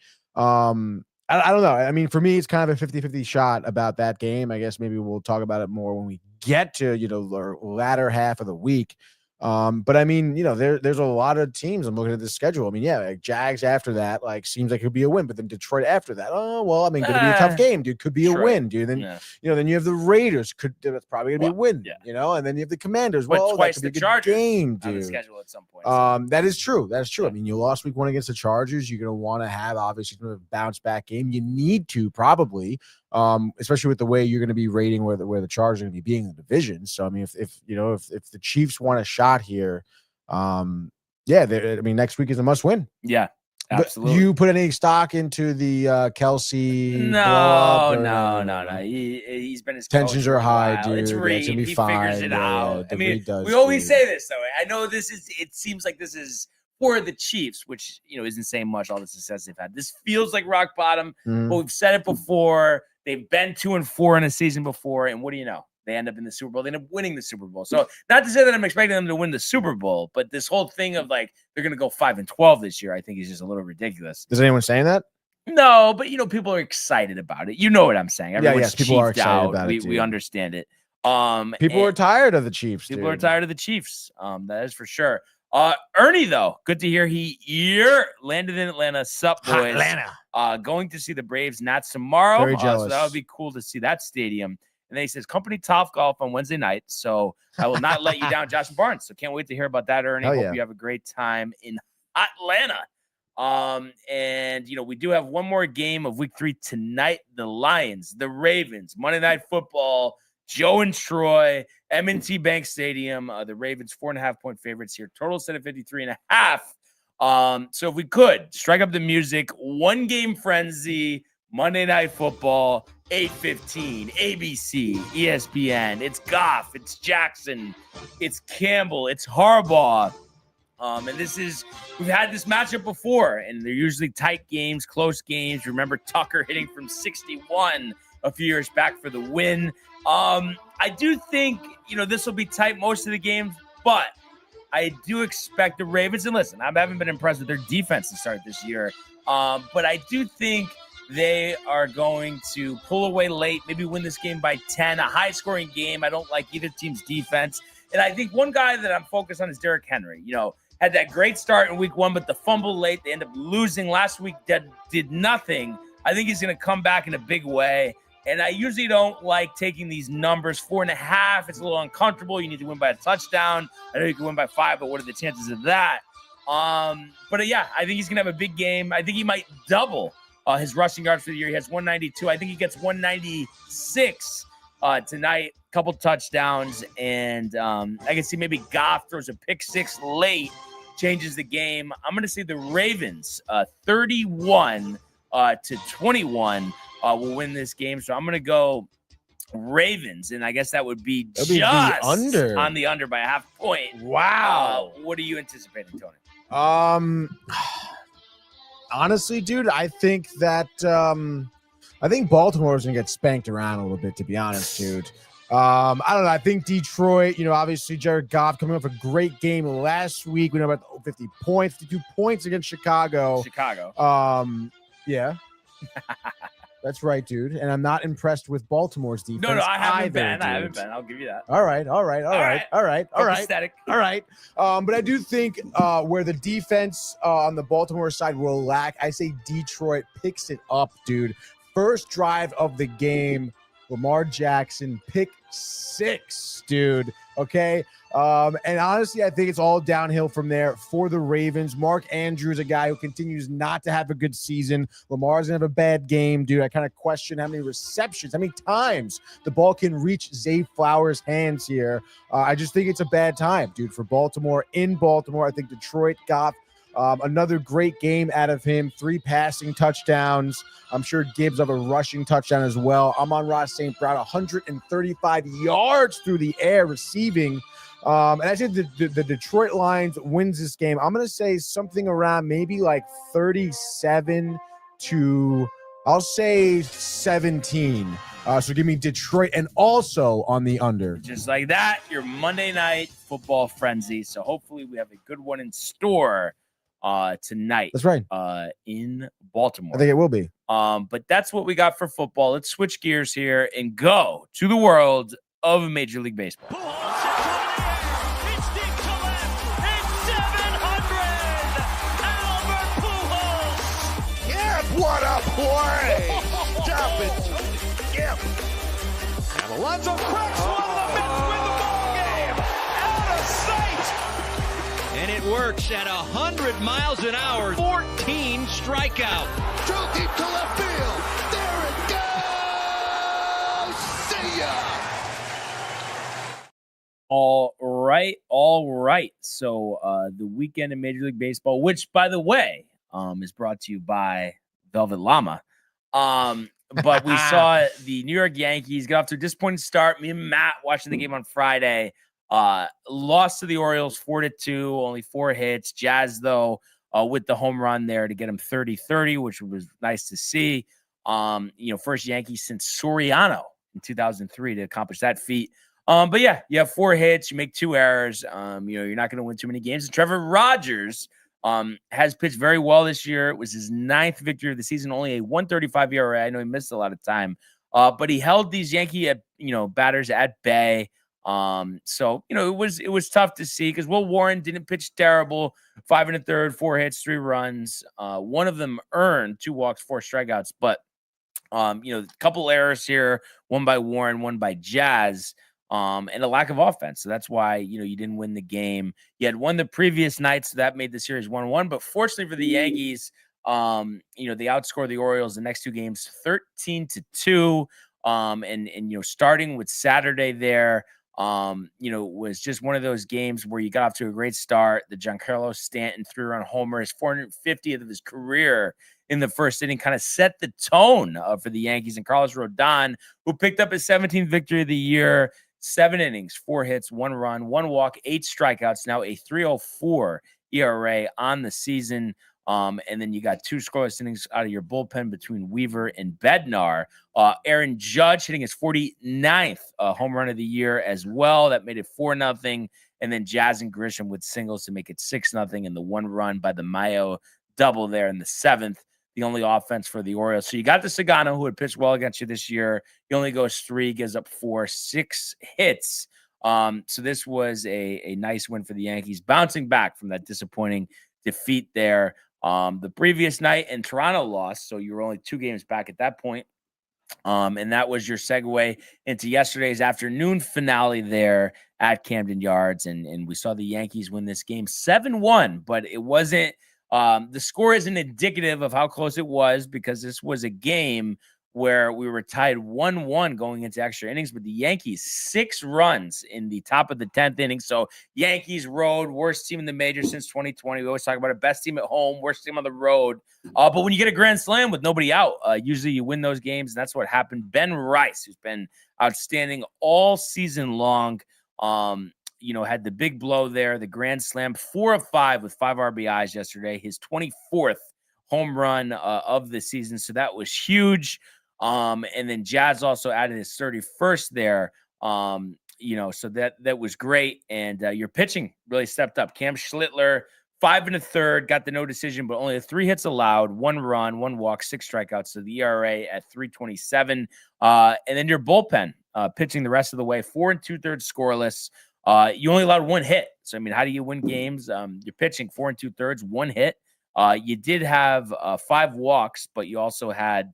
I don't know. I mean, for me, it's kind of a 50-50 shot about that game. I guess maybe we'll talk about it more when we get to, the latter half of the week. But I mean, there's a lot of teams. I'm looking at the schedule. I mean, yeah, like Jags after that, seems like it could be a win, but then Detroit after that. Oh, well, I mean, going to be a tough game, dude. Could be a win, dude. Then, then you have the Raiders. That's probably going to be a win, and then you have the Commanders. But well, twice that could be the a good Chargers game, dude. On the schedule at some point. So. That is true. That's true. I mean, you lost week 1 against the Chargers. You're going to want to have, obviously, a bounce back game. You need to probably, especially with the way you're going to be rating where the Chargers are going to be being in the division. So, I mean, if the Chiefs want a shot here, Yeah, I mean, next week is a must win. Yeah, absolutely. But you put any stock into the Kelsey? No. He's been his tensions coach are high, while. dude. It's Reed. Gonna be He fine. figures it out. I mean, does, we always dude. say this though. I know it seems like this is for the Chiefs, which isn't saying much. All the success they've had. This feels like rock bottom. Mhm. But we've said it before. They've been 2-4 in a season before, and what do you know? They end up in the Super Bowl. They end up winning the Super Bowl. So not to say that I'm expecting them to win the Super Bowl, but this whole thing of like they're going to go 5-12 this year, I think is just a little ridiculous. Is anyone saying that? No, but people are excited about it. You know what I'm saying? Everyone's people are excited out. about it. We understand it. People are tired of the Chiefs. People are tired of the Chiefs. That is for sure. Ernie, though, good to hear he landed in Atlanta. Sup, boys? Atlanta. Going to see the Braves Nats tomorrow. Very jealous. So that would be cool to see that stadium. And then he says, company Top Golf on Wednesday night. So I will not let you down, Josh and Barnes. So can't wait to hear about that, Ernie. Hell Hope yeah. you have a great time in Atlanta. And we do have one more game of week 3 tonight. The Lions, the Ravens, Monday Night Football, Joe and Troy, M&T Bank Stadium. The Ravens 4.5-point favorites here. Total set of 53.5. So if we could strike up the music, one game frenzy, Monday Night Football, 8:15, ABC, ESPN. It's Goff, it's Jackson, it's Campbell, it's Harbaugh. And we've had this matchup before, and they're usually tight games, close games. Remember Tucker hitting from 61 a few years back for the win. I do think, this will be tight most of the games, but I do expect the Ravens, and listen, I haven't been impressed with their defense to start this year, but I do think they are going to pull away late, maybe win this game by 10, a high-scoring game. I don't like either team's defense. And I think one guy that I'm focused on is Derrick Henry. Had that great start in week 1, but the fumble late. They end up losing last week, did nothing. I think he's going to come back in a big way. And I usually don't like taking these numbers. 4.5, it's a little uncomfortable. You need to win by a touchdown. I know you can win by 5, but what are the chances of that? But yeah, I think he's going to have a big game. I think he might double his rushing yards for the year. He has 192. I think he gets 196 tonight. Couple touchdowns, and I can see maybe Goff throws a pick 6 late, changes the game. I'm going to say the Ravens 31-21 will win this game. So I'm going to go Ravens, and I guess that would be just under. On the under by a half point. Wow. What are you anticipating, Tony? Honestly, dude, I think that I think Baltimore is gonna get spanked around a little bit, to be honest, dude. I don't know. I think Detroit, obviously Jared Goff coming off a great game last week. We know about the 52 points against Chicago. Yeah. That's right, dude. And I'm not impressed with Baltimore's defense. No, I haven't either, been. dude. I haven't been. I'll give you that. All right. Aesthetic. All right. But I do think where the defense on the Baltimore side will lack, I say Detroit picks it up, dude. First drive of the game, Lamar Jackson, pick 6, dude. Okay. And honestly, I think it's all downhill from there for the Ravens. Mark Andrews, a guy who continues not to have a good season. Lamar's gonna have a bad game, dude. I kind of question how many receptions, how many times the ball can reach Zay Flowers' hands here. I just think it's a bad time, dude, for Baltimore. In Baltimore, I think Detroit got another great game out of him. 3 passing touchdowns. I'm sure Gibbs have a rushing touchdown as well. I'm on Ross St. Brown, 135 yards through the air receiving. And I said the Detroit Lions wins this game. I'm going to say something around maybe like 37 to, I'll say 17. So give me Detroit and also on the under. Just like that, your Monday Night Football frenzy. So hopefully we have a good one in store tonight. That's right. In Baltimore. I think it will be. But that's what we got for football. Let's switch gears here and go to the world of Major League Baseball. What a play! Stop it! Yep. And Alonso cracks one of the Mets win the ball game! Out of sight! And it works at 100 miles an hour. 14 strikeout. Too deep to left field. There it goes! See ya! All right. So the weekend in Major League Baseball, which, by the way, is brought to you by Velvet Llama. But we saw the New York Yankees get off to a disappointing start. Me and Matt watching the game on Friday. Lost to the Orioles 4-2, only 4 hits. Jazz, though, with the home run there to get him 30-30, which was nice to see. First Yankees since Soriano in 2003 to accomplish that feat. But yeah, you have 4 hits, you make 2 errors. You're not going to win too many games. And Trevor Rogers has pitched very well this year. It was his 9th victory of the season, only a 1.35 ERA. I know he missed a lot of time, but he held these Yankee batters at bay. So it was tough to see because Will Warren didn't pitch terrible. 5 1/3, 4 hits, 3 runs. One of them earned 2 walks, 4 strikeouts, but a couple errors here, one by Warren, one by Jazz, and a lack of offense. So that's why, you didn't win the game. You had won the previous night, so that made the series 1-1. But fortunately for the Yankees, they outscored the Orioles the next 2 games 13-2. Starting with Saturday there, was just one of those games where you got off to a great start. The Giancarlo Stanton 3-run homer, his 450th of his career in the first inning, kind of set the tone for the Yankees. And Carlos Rodon, who picked up his 17th victory of the year, 7 innings, 4 hits, 1 run, 1 walk, 8 strikeouts, now a 3.04 ERA on the season. And then you got 2 scoreless innings out of your bullpen between Weaver and Bednar. Aaron Judge hitting his 49th home run of the year as well. That made it 4-0. And then Jazz and Grisham with singles to make it 6-0. And the 1 run by the Mayo double there in the 7th. The only offense for the Orioles. So you got the Sagano, who had pitched well against you this year. He only goes 3, gives up 4, 6 hits. So this was a nice win for the Yankees, bouncing back from that disappointing defeat there the previous night, and Toronto lost. So you were only 2 games back at that point. And that was your segue into yesterday's afternoon finale there at Camden Yards. And we saw the Yankees win this game 7-1, but it wasn't, the score isn't indicative of how close it was, because this was a game where we were tied 1-1 going into extra innings, but the Yankees 6 runs in the top of the 10th inning. So Yankees road, worst team in the major since 2020. We always talk about it, best team at home, worst team on the road. But when you get a grand slam with nobody out, usually you win those games. And that's what happened. Ben Rice, who's been outstanding all season long, had the big blow there, the grand slam, 4 of 5 with 5 RBIs yesterday, his 24th home run of the season. So that was huge. And then Jazz also added his 31st there. So that was great. And your pitching really stepped up. Cam Schlittler, 5 1/3, got the no decision, but only 3 hits allowed, 1 run, 1 walk, 6 strikeouts. So the ERA at 3.27. And then your bullpen pitching the rest of the way, 4 2/3 scoreless. You only allowed 1 hit. So, how do you win games? You're pitching 4 2/3, 1 hit. You did have 5 walks, but you also had,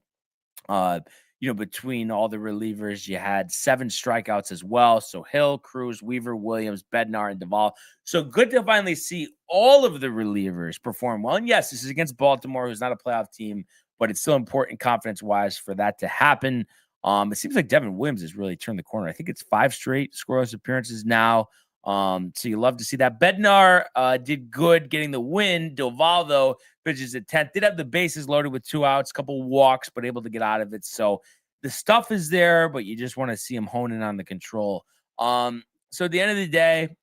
between all the relievers, you had 7 strikeouts as well. So Hill, Cruz, Weaver, Williams, Bednar, and Duvall. So good to finally see all of the relievers perform well. And yes, this is against Baltimore, who's not a playoff team, but it's still important confidence-wise for that to happen. It seems like Devin Williams has really turned the corner. I think it's 5 straight scoreless appearances now. So you love to see that. Bednar did good getting the win. Doval, though, pitches at 10th. Did have the bases loaded with 2 outs, couple walks, but able to get out of it. So the stuff is there, but you just want to see him hone in on the control. So at the end of the day,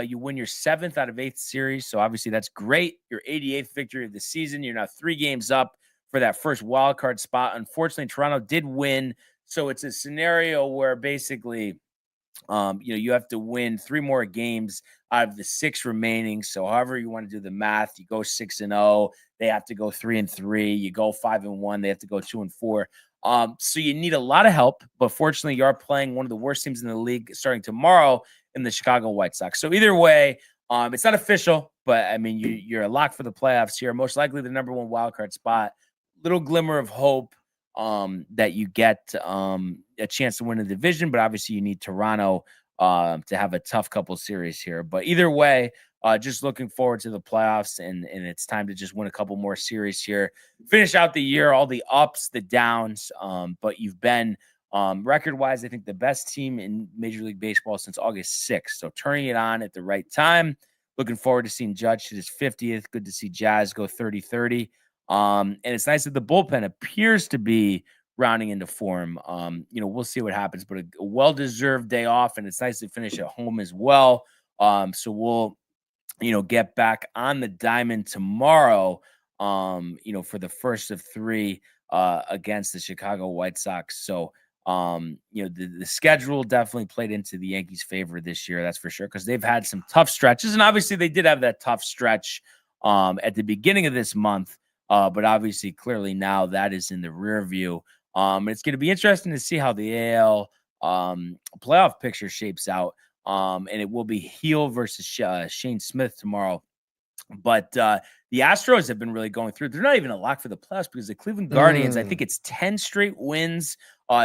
you win your 7th out of 8th series. So obviously that's great. Your 88th victory of the season. You're now 3 games up for that first wild card spot. Unfortunately, Toronto did win. So it's a scenario where basically, you have to win 3 more games out of the 6 remaining. So however you want to do the math, you go 6-0, they have to go 3-3, you go 5-1, they have to go 2-4. So you need a lot of help, but fortunately you are playing one of the worst teams in the league starting tomorrow in the Chicago White Sox. So either way, it's not official, but you're a lock for the playoffs here, most likely the number 1 wild card spot. Little glimmer of hope that you get a chance to win the division, but obviously you need Toronto to have a tough couple series here. But either way, just looking forward to the playoffs, and it's time to just win a couple more series here. Finish out the year, all the ups, the downs, but you've been Record-wise, I think the best team in Major League Baseball since August 6th. So turning it on at the right time. Looking forward to seeing Judge hit his 50th. Good to see Jazz go 30-30. And it's nice that the bullpen appears to be rounding into form. We'll see what happens, but a well-deserved day off, and it's nice to finish at home as well. So we'll, get back on the diamond tomorrow, for the first of 3 against the Chicago White Sox. So, the schedule definitely played into the Yankees' favor this year. That's for sure, because they've had some tough stretches, and obviously they did have that tough stretch at the beginning of this month. But obviously, clearly now that is in the rear view. It's going to be interesting to see how the AL playoff picture shapes out. And it will be Heel versus Shane Smith tomorrow. But the Astros have been really going through. They're not even a lock for the playoffs because the Cleveland Guardians, I think it's 10 straight wins.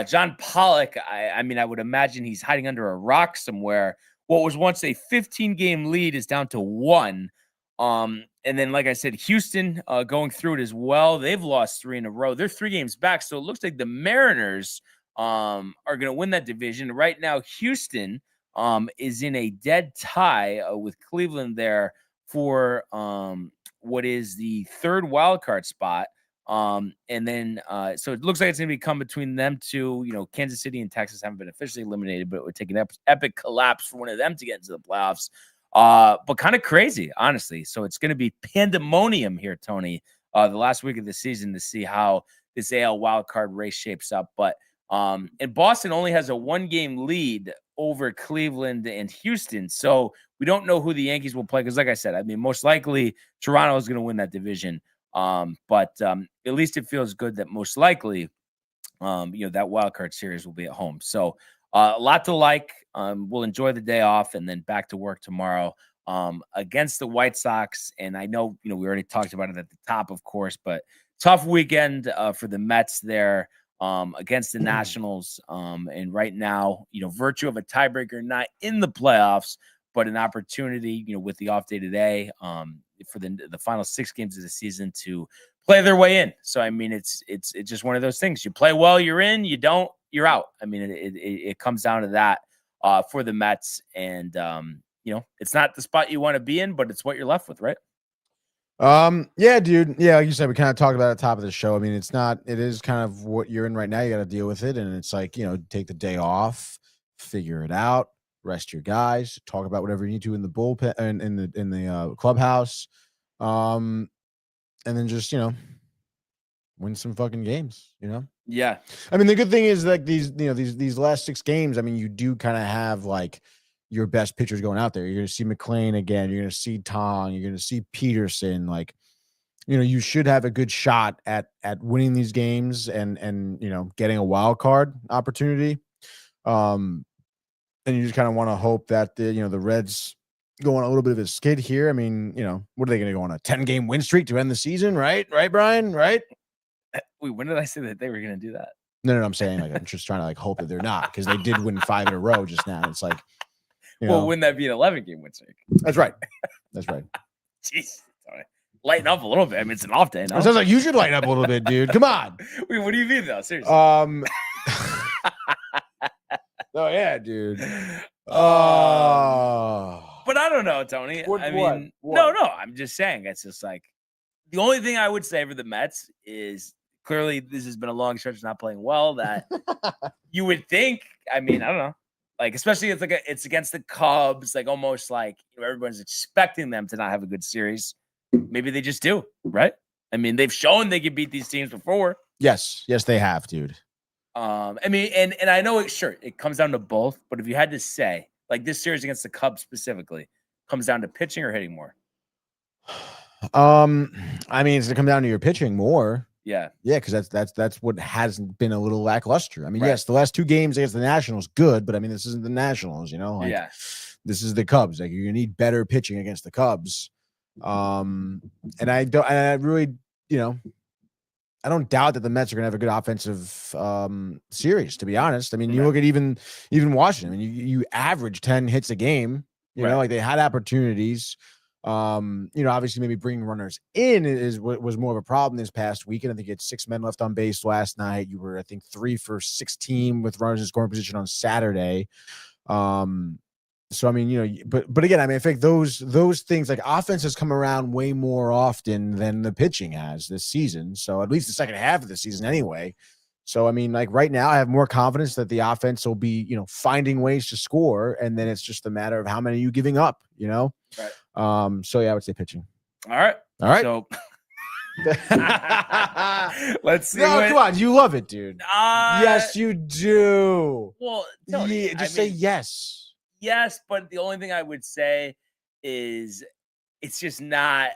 John Pollock, I would imagine he's hiding under a rock somewhere. What was once a 15-game lead is down to 1. And then, like I said, Houston going through it as well. They've lost 3 in a row. They're 3 games back. So it looks like the Mariners are going to win that division. Right now, Houston is in a dead tie with Cleveland there for what is the 3rd wild card spot. And then so it looks like it's going to come between them two. Kansas City and Texas haven't been officially eliminated, but it would take an epic collapse for one of them to get into the playoffs. But kind of crazy, honestly. So it's going to be pandemonium here, Tony, the last week of the season to see how this AL wildcard race shapes up. But and Boston only has a 1-game lead over Cleveland and Houston. So we don't know who the Yankees will play because, like I said, most likely Toronto is going to win that division. But at least it feels good that most likely, that wildcard series will be at home. So a lot to like. We'll enjoy the day off and then back to work tomorrow against the White Sox. And I know, we already talked about it at the top, of course, but tough weekend for the Mets there against the Nationals. And right now, virtue of a tiebreaker, not in the playoffs, but an opportunity, with the off day today for the final 6 games of the season to play their way in. So, it's just one of those things. You play well, you're in. You don't, you're out. It comes down to that for the Mets. And, it's not the spot you want to be in, but it's what you're left with, right? Yeah, dude. Yeah, like you said, we kind of talked about it at the top of the show. It is kind of what you're in right now. You got to deal with it. And it's like, take the day off, figure it out, rest your guys, talk about whatever you need to in the bullpen and in the clubhouse. And then just, win some fucking games, Yeah. The good thing is like these last 6 games, you do kind of have like your best pitchers going out there. You're going to see McClain again. You're going to see Tong. You're going to see Peterson. Like, you should have a good shot at winning these games and getting a wild card opportunity. And you just kind of want to hope that the Reds go on a little bit of a skid here. What are they going to go on a 10-game win streak to end the season? Right, Brian? Right? Wait, when did I say that they were going to do that? No, I'm saying I'm just trying to like hope that they're not, because they did win 5 in a row just now. It's like, wouldn't that be an 11-game win streak? That's right. That's right. Jeez, sorry. Lighten up a little bit. It's an off day. No? It sounds like you should lighten up a little bit, dude. Come on. Wait, what do you mean though? Seriously. Oh yeah, dude. But I don't know, Tony. What? No. I'm just saying. It's just like the only thing I would say for the Mets is clearly this has been a long stretch not playing well. That you would think. I don't know. Like, especially it's against the Cubs. Like almost like everyone's expecting them to not have a good series. Maybe they just do, right? They've shown they can beat these teams before. Yes, they have, dude. And I know it comes down to both, but if you had to say, like this series against the Cubs specifically, comes down to pitching or hitting more? It's gonna come down to your pitching more. Yeah, because that's what hasn't been a little lackluster. Right. Yes, the last 2 games against the Nationals, good, but this isn't the Nationals, This is the Cubs. Like, you're gonna need better pitching against the Cubs. And I really, I don't doubt that the Mets are going to have a good offensive series, to be honest. You look at even Washington. You average 10 hits a game. You know, like they had opportunities. Obviously maybe bringing runners in was more of a problem this past weekend. I think you had 6 men left on base last night. You were, I think, 3 for 16 with runners in scoring position on Saturday. So I mean, but again, I mean, I think those things, like, offense has come around way more often than the pitching has this season. So at least the second half of the season anyway. So I mean, like, right now I have more confidence that the offense will be, finding ways to score, and then it's just a matter of how many you giving up, Right. So yeah, I would say pitching. All right. So let's see. No, come on, you love it, dude. Yes, you do. Well, say yes. Yes, but the only thing I would say is it's not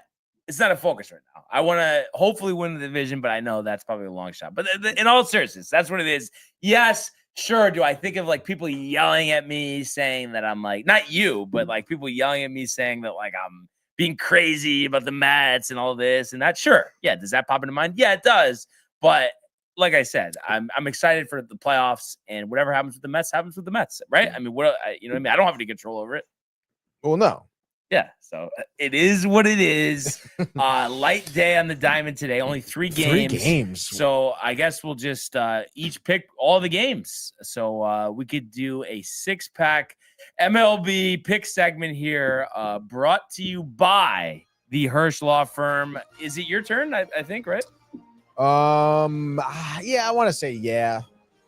a focus right now. I want to hopefully win the division, but I know that's probably a long shot. But in all seriousness, that's what it is. Yes, sure. Do I think of, like, people yelling at me saying that I'm, like, not you, but, like, people yelling at me saying that, like, I'm being crazy about the Mets and all this and that? Sure. Yeah. Does that pop into mind? Yeah, it does. But like I said, I'm excited for the playoffs, and whatever happens with the Mets happens with the Mets, right? I mean, what I mean? I don't have any control over it. Well, no. Yeah, so it is what it is. Light day on the diamond today. Only 3 games. 3 games. So I guess we'll just each pick all the games. So we could do a 6-pack MLB pick segment here, brought to you by the Hirsch Law Firm. Is it your turn? I think, right? Yeah, I want to say yeah.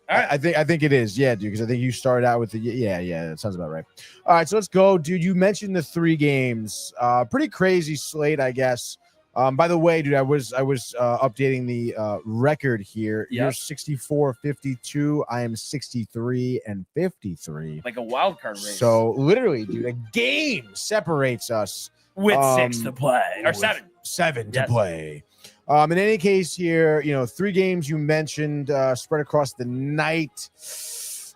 All right. I think it is. Yeah, dude, because I think you started out with the yeah, that sounds about right. All right, so let's go, dude. You mentioned the 3 games. Pretty crazy slate, I guess. By the way, dude, I was updating the record here. Yep. You're 64-52. I am 63-53. Like a wild card race. So literally, dude, a game separates us with 6 to play, or 7. 7 to play. In any case here, 3 games you mentioned spread across the night.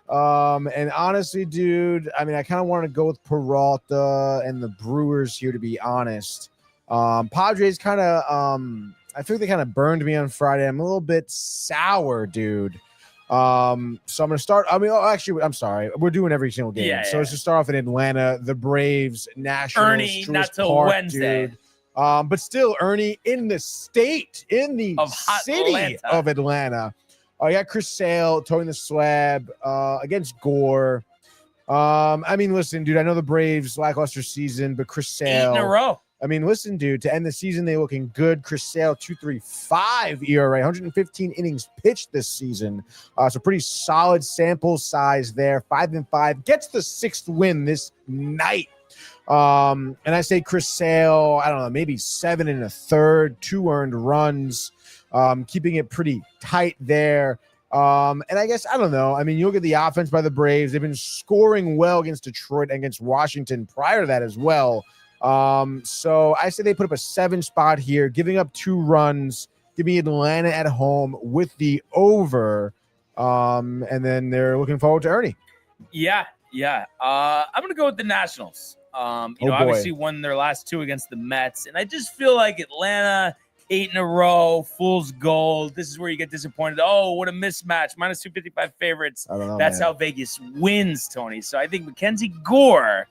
And honestly, dude, I mean, I kind of want to go with Peralta and the Brewers here, to be honest. Padres kind of, I think they kind of burned me on Friday. I'm a little bit sour, dude. So I'm going to start. I mean, actually, I'm sorry. We're doing every single game. Yeah, so let's just start off in Atlanta, the Braves, Nationals. Ernie, not till Wednesday. Dude. But still, Ernie, in the city of Atlanta. You got Chris Sale towing the slab against Gore. I mean, listen, dude, I know the Braves lackluster season, but Chris Sale 8 in a row. I mean, listen, dude, to end the season, they looking good. Chris Sale, 2.35 ERA, 115 innings pitched this season. So pretty solid sample size there. 5-5, gets the 6th win this night. And I say Chris Sale, I don't know, maybe 7 1/3, 2 earned runs, keeping it pretty tight there. And I guess, I don't know. I mean, you look at the offense by the Braves. They've been scoring well against Detroit and against Washington prior to that as well. So I say they put up a 7 spot here, giving up 2 runs. Give me Atlanta at home with the over. And then they're looking forward to Ernie. Yeah. I'm going to go with the Nationals. Obviously won their last 2 against the Mets. And I just feel like Atlanta, 8 in a row, fool's gold. This is where you get disappointed. Oh, what a mismatch. -255 favorites. I don't know, That's how Vegas wins, Tony. So I think Mackenzie Gore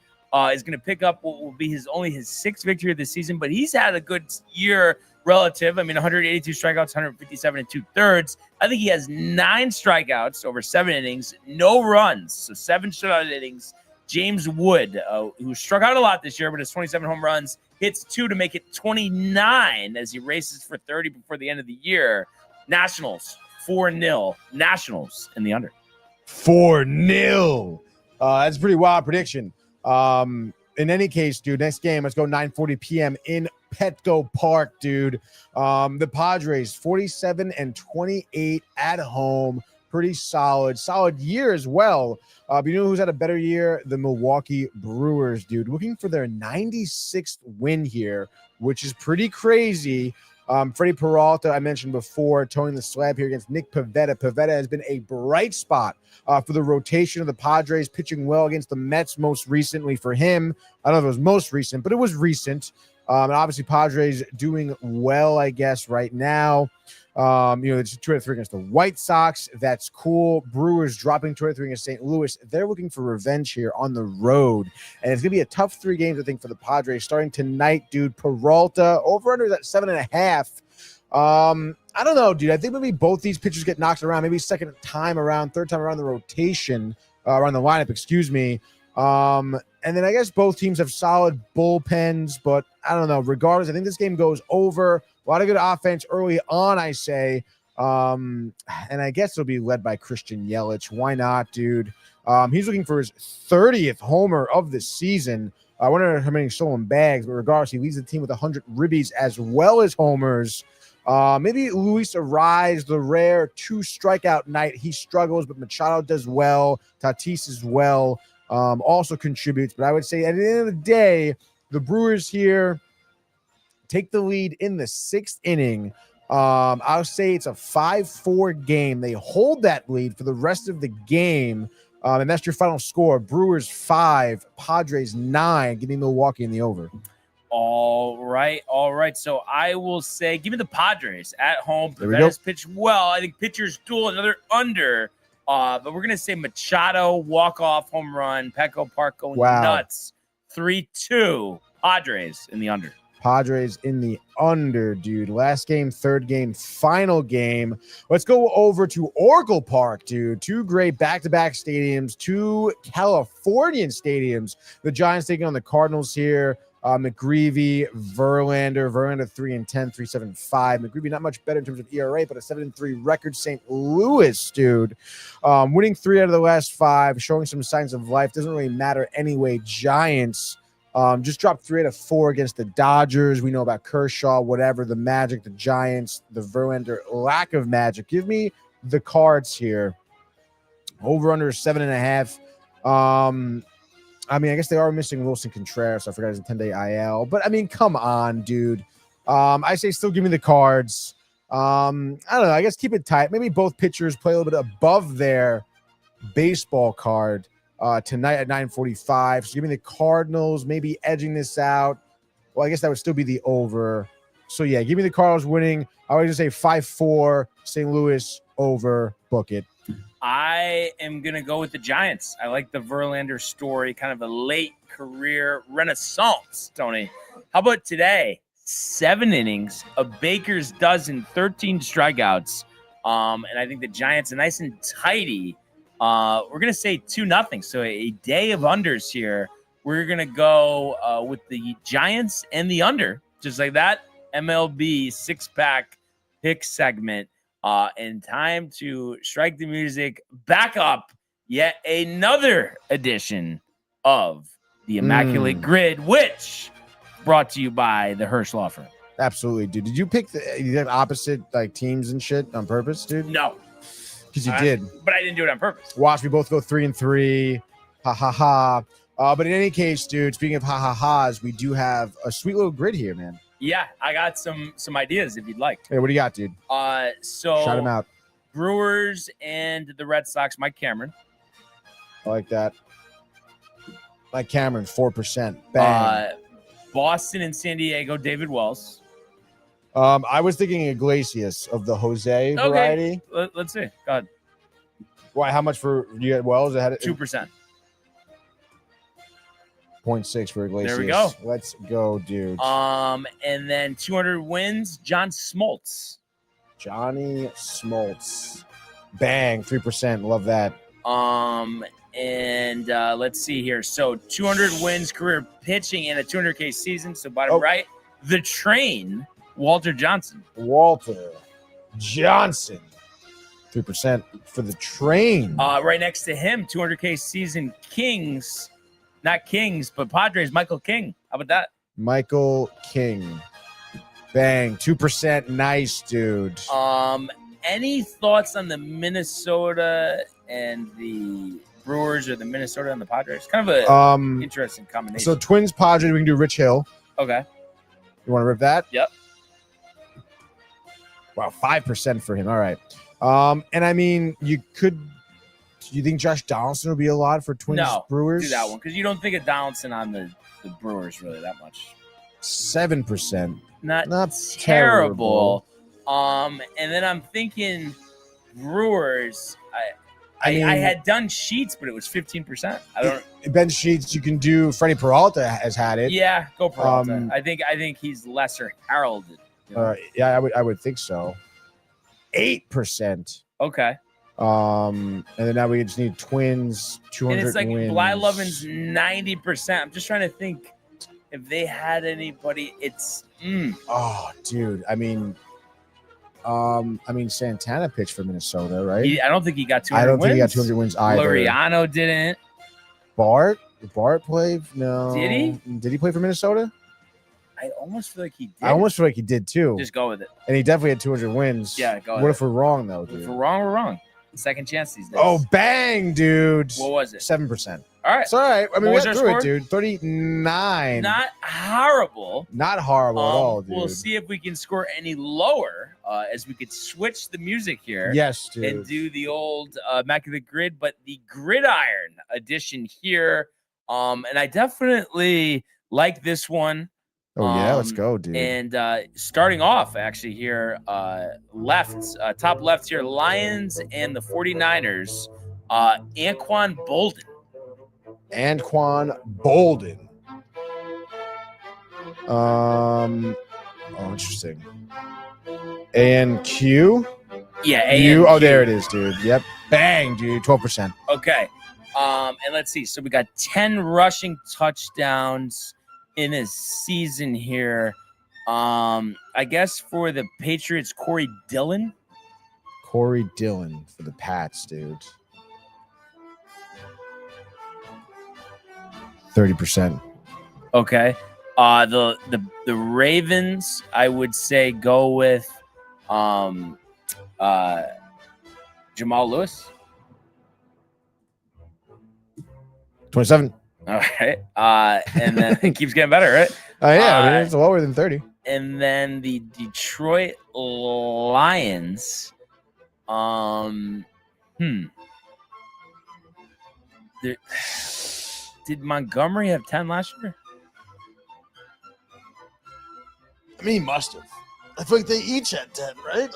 is going to pick up what will be only his 6th victory of the season. But he's had a good year relative. I mean, 182 strikeouts, 157 2/3. I think he has 9 strikeouts over 7 innings, no runs. So 7 shutout innings. James Wood, who struck out a lot this year, but has 27 home runs, hits 2 to make it 29 as he races for 30 before the end of the year. Nationals, 4-0. Nationals in the under. 4-0. That's a pretty wild prediction. In any case, dude, next game, let's go 9:40 p.m. in Petco Park, dude. The Padres, 47-28 at home. Pretty solid year as well. But you know who's had a better year? The Milwaukee Brewers, dude. Looking for their 96th win here, which is pretty crazy. Freddie Peralta, I mentioned before, towing the slab here against Nick Pivetta. Pivetta has been a bright spot for the rotation of the Padres, pitching well against the Mets most recently for him. I don't know if it was most recent, but it was recent. And obviously Padres doing well, I guess, right now. It's 2-3 against the White Sox. That's cool. Brewers dropping 2-3 against St. Louis. They're looking for revenge here on the road. And it's going to be a tough 3 games, I think, for the Padres. Starting tonight, dude, Peralta, over-under that 7.5. I don't know, dude. I think maybe both these pitchers get knocked around. Maybe third time around the rotation, around the lineup, excuse me. And then I guess both teams have solid bullpens, but I don't know. Regardless, I think this game goes over. A lot of good offense early on, I say. And I guess it'll be led by Christian Yelich. Why not, dude? He's looking for his 30th homer of the season. I wonder how many stolen bags, but regardless, he leads the team with 100 ribbies as well as homers. Maybe Luis Arise, the rare 2 strikeout night. He struggles, but Machado does well. Tatis as well. Also contributes. But I would say at the end of the day, the Brewers here take the lead in the 6th inning. I'll say it's a 5-4 game. They hold that lead for the rest of the game. And that's your final score. Brewers 5, Padres 9, giving Milwaukee in the over. All right. So I will say, give me the Padres at home. Perez pitched well. I think pitchers duel, another under. But we're going to say Machado, walk-off home run, Petco Park going nuts. 3-2, Padres in the under. Padres in the under, dude. Last game, third game, final game. Let's go over to Oracle Park, dude. 2 great back-to-back stadiums, 2 Californian stadiums. The Giants taking on the Cardinals here. McGreevy, Verlander 3-10, 3.75. McGreevy not much better in terms of ERA, but a 7-3 record. St. Louis, dude, winning 3 out of the last 5, showing some signs of life. Doesn't really matter anyway. Giants just dropped 3 out of 4 against the Dodgers. We know about Kershaw, whatever, the magic, the Giants, the Verlander lack of magic. Give me the Cards here. Over under 7.5. I mean, I guess they are missing Wilson Contreras. I forgot his 10-day IL. But, I mean, come on, dude. I say still give me the Cards. I don't know. I guess keep it tight. Maybe both pitchers play a little bit above their baseball card tonight at 9:45. So give me the Cardinals, maybe edging this out. Well, I guess that would still be the over. So, yeah, give me the Cardinals winning. I would just say 5-4, St. Louis over, book it. I am going to go with the Giants. I like the Verlander story, kind of a late career renaissance, Tony. How about today? 7 innings, a baker's dozen, 13 strikeouts. And I think the Giants are nice and tidy. We're going to say 2-0. So a day of unders here. We're going to go with the Giants and the under, just like that. MLB 6-pack pick segment. And time to strike the music back up. Yet another edition of the Immaculate Grid, which brought to you by the Hirsch Law Firm. Absolutely, dude. Did you pick the opposite like teams and shit on purpose, dude? No, because you did, but I didn't do it on purpose. Watch, we both go 3-3. Ha ha ha. But in any case, dude, speaking of ha ha ha's, we do have a sweet little grid here, man. Yeah, I got some ideas if you'd like. Hey, what do you got, dude? So shout him out. Brewers and the Red Sox, Mike Cameron. I like that. Mike Cameron, 4%. Bang. Boston and San Diego, David Wells. I was thinking Iglesias of the Jose variety. Let's see. Go ahead. Why? How much for you get Wells? 2%. 0.6 for Iglesias. There we go. Let's go, dude. And then 200 wins, John Smoltz. Johnny Smoltz. Bang, 3%. Love that. And let's see here. So 200 wins career pitching in a 200K season. So bottom right, the train, Walter Johnson. Walter Johnson. 3% for the train. Right next to him, 200K season, Kings. Not Kings, but Padres, Michael King. How about that? Michael King. Bang. 2%. Nice, dude. Any thoughts on the Minnesota and the Brewers, or the Minnesota and the Padres? Kind of a interesting combination. So Twins, Padres, we can do Rich Hill. Okay. You want to rip that? Yep. Wow, 5% for him. All right. And I mean, you think Josh Donaldson will be a lot for Twins Brewers? Do that one, because you don't think of Donaldson on the Brewers really that much. 7%. Not terrible. And then I'm thinking Brewers. I had done Sheets, but it was 15%. I don't. Ben Sheets, you can do. Freddie Peralta has had it. Yeah, go Peralta. I think he's lesser heralded. You know? Yeah, I would think so. 8%. Okay. And then now we just need Twins. 200 And it's like wins. Blyleven's 90%. I'm just trying to think if they had anybody. It's. Oh, dude. I mean, Santana pitched for Minnesota, right? I don't think he got 200 wins. I don't think he got 200 wins either. Laureano didn't. Bart played? No. Did he? Did he play for Minnesota? I almost feel like he did. I almost feel like he did too. Just go with it. And he definitely had 200 wins. Yeah, go with What it. if we're wrong though, dude? If we're wrong, we're wrong. Second chance these days. Oh, bang, dude. What was it? 7%. All right. It's all right. I mean, What we was got our through it, score? dude. 39. Not horrible. Not horrible at all, dude. We'll see if we can score any lower as we could switch the music here. Yes, dude. And do the old Immaculate Grid, but the Gridiron edition here. And I definitely like this one. Oh, yeah, let's go, dude. And starting off actually here, top left here, Lions and the 49ers, Anquan Bolden. Anquan Bolden. Interesting. ANQ? Yeah, U. ANQ. Oh, there it is, dude. Yep. Bang, dude. 12%. Okay. And let's see. So we got 10 rushing touchdowns in a season here. I guess for the Patriots, Corey Dillon. Corey Dillon for the Pats, dude. 30%. Okay. The Ravens, I would say go with Jamal Lewis. 27. All right. And then it keeps getting better, right? Oh, yeah. I mean, it's lower than 30. And then the Detroit Lions. Did Montgomery have 10 last year? I mean, he must have. I feel like they each had 10, right?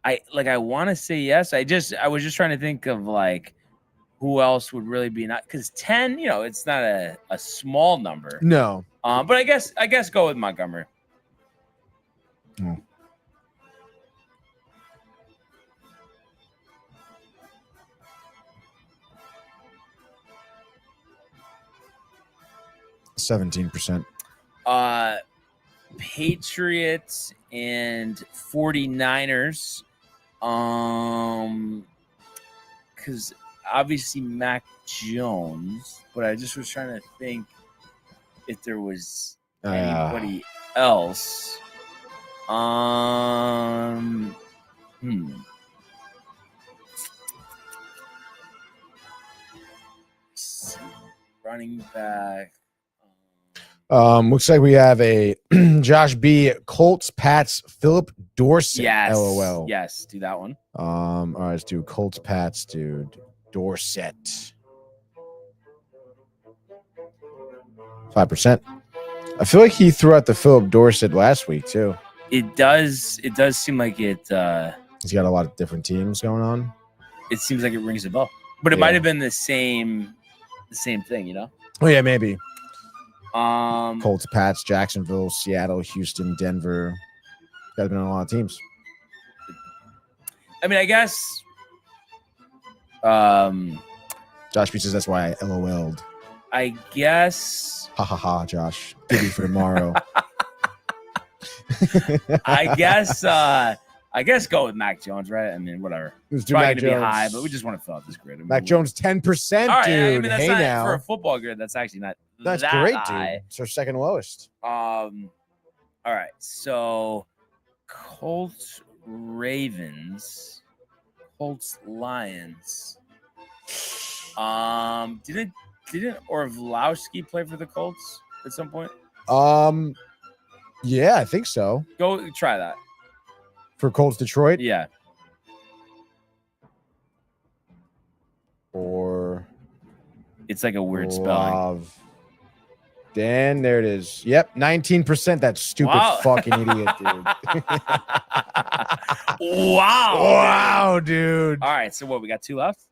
I want to say yes. I was just trying to think of like who else would really be not, because 10, it's not a small number. No. But I guess go with Montgomery. Oh. %. Patriots and 49ers. Because obviously Mac Jones, but I just was trying to think if there was anybody else. Running back. Looks like we have a Josh B. Colts, Pats, Philip Dorsett. Yes. LOL. Yes, do that one. All right, let's do Colts, Pats, dude. Dorsett. 5%. I feel like he threw out the Philip Dorsett last week too. It does seem like it. He's got a lot of different teams going on. It seems like it rings a bell, but it might have been the same thing, Oh yeah, maybe. Colts, Pats, Jacksonville, Seattle, Houston, Denver. Got been on a lot of teams. I mean, I guess. Josh B says that's why I LOL'd. I guess. Ha ha ha, Josh. Giddy for tomorrow. I guess go with Mac Jones, right? I mean, whatever. Let's do Probably Mac gonna Jones. be high, but we just want to fill out this grid. Mac Jones, 10%, All right, dude. I mean, that's hey not now. for a football grid. That's actually not. That's that great, high. dude. It's our second lowest. All right, so Colts, Ravens, Colts, Lions. Didn't Orlovsky play for the Colts at some point? Yeah, I think so. Go try that. For Colts, Detroit, Yeah. or It's like a weird spelling. Dan, there it is. Yep, 19%. That stupid fucking idiot, dude. Wow, dude. All right, so what? We got 2 left.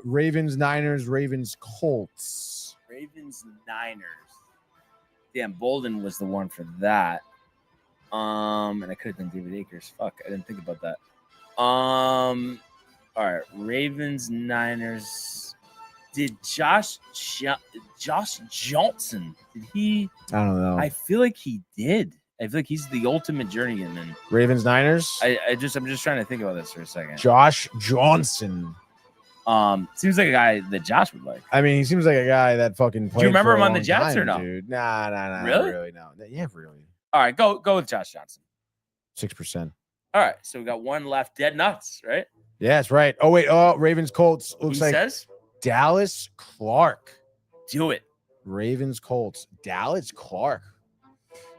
Ravens, Niners, Ravens, Colts. Ravens, Niners. Damn, Bolden was the one for that. And I could have done David Akers. Fuck, I didn't think about that. All right, Ravens, Niners. Did Josh Johnson? Did he? I don't know. I feel like he did. I feel like he's the ultimate journeyman. Ravens, Niners. I'm just trying to think about this for a second. Josh Johnson. Seems like a guy that Josh would like. I mean, he seems like a guy that fucking. Do you remember for him a on the long Jets or time, no? Dude, nah. Really? No. Yeah, really. All right, go with Josh Johnson. 6%. All right, so we got one left. Dead nuts, right? Yeah, that's right. Oh wait. Oh, Ravens, Colts. Looks He like says, Dallas Clark. do it. Ravens, Colts. Dallas Clark.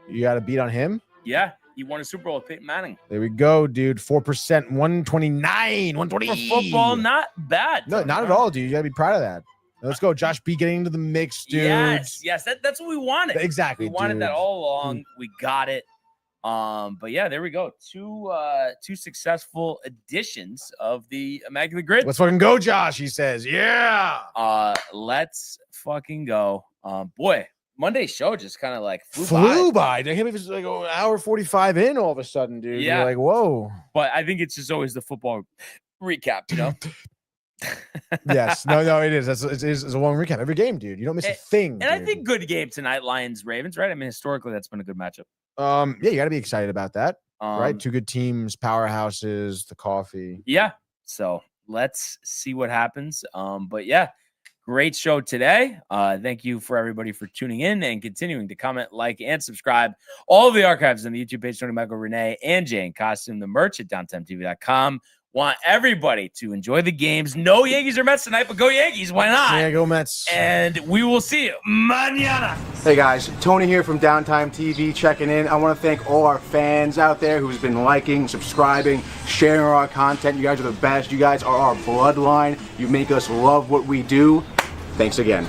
You got a beat on him? Yeah, he won a Super Bowl with Peyton Manning. There we go, dude. 4%, 129, 120. For football, not bad. No, not at all, dude. You gotta be proud of that. Let's go, Josh B getting into the mix, dude. Yes, that's what we wanted. Exactly. We wanted dude. that all along. We got it. But yeah, there we go. Two successful editions of the Immaculate Grid. Let's fucking go, Josh. He says, yeah. Let's fucking go. Boy, Monday's show just kind of like flew by. I can't believe it's like an hour 45 in all of a sudden, dude. Yeah. You're like, whoa. But I think it's just always the football recap, you know? Yes. No, it is. It's a long recap. Every game, dude. You don't miss a thing. And I dude. think good game tonight, Lions Ravens, right? I mean, historically, that's been a good matchup. Yeah, you got to be excited about that, right? 2 good teams, powerhouses, the coffee. Yeah. So let's see what happens. But yeah, great show today. Thank you for everybody for tuning in and continuing to comment, like, and subscribe. All of the archives on the YouTube page, Tony, Michael, Renee, and Jane Costume, the merch at downtimetv.com. Want everybody to enjoy the games. No Yankees or Mets tonight, but go Yankees. Why not? Yeah, go Mets. And we will see you mañana. Hey guys, Tony here from Downtime TV checking in. I want to thank all our fans out there who's been liking, subscribing, sharing our content. You guys are the best. You guys are our bloodline. You make us love what we do. Thanks again.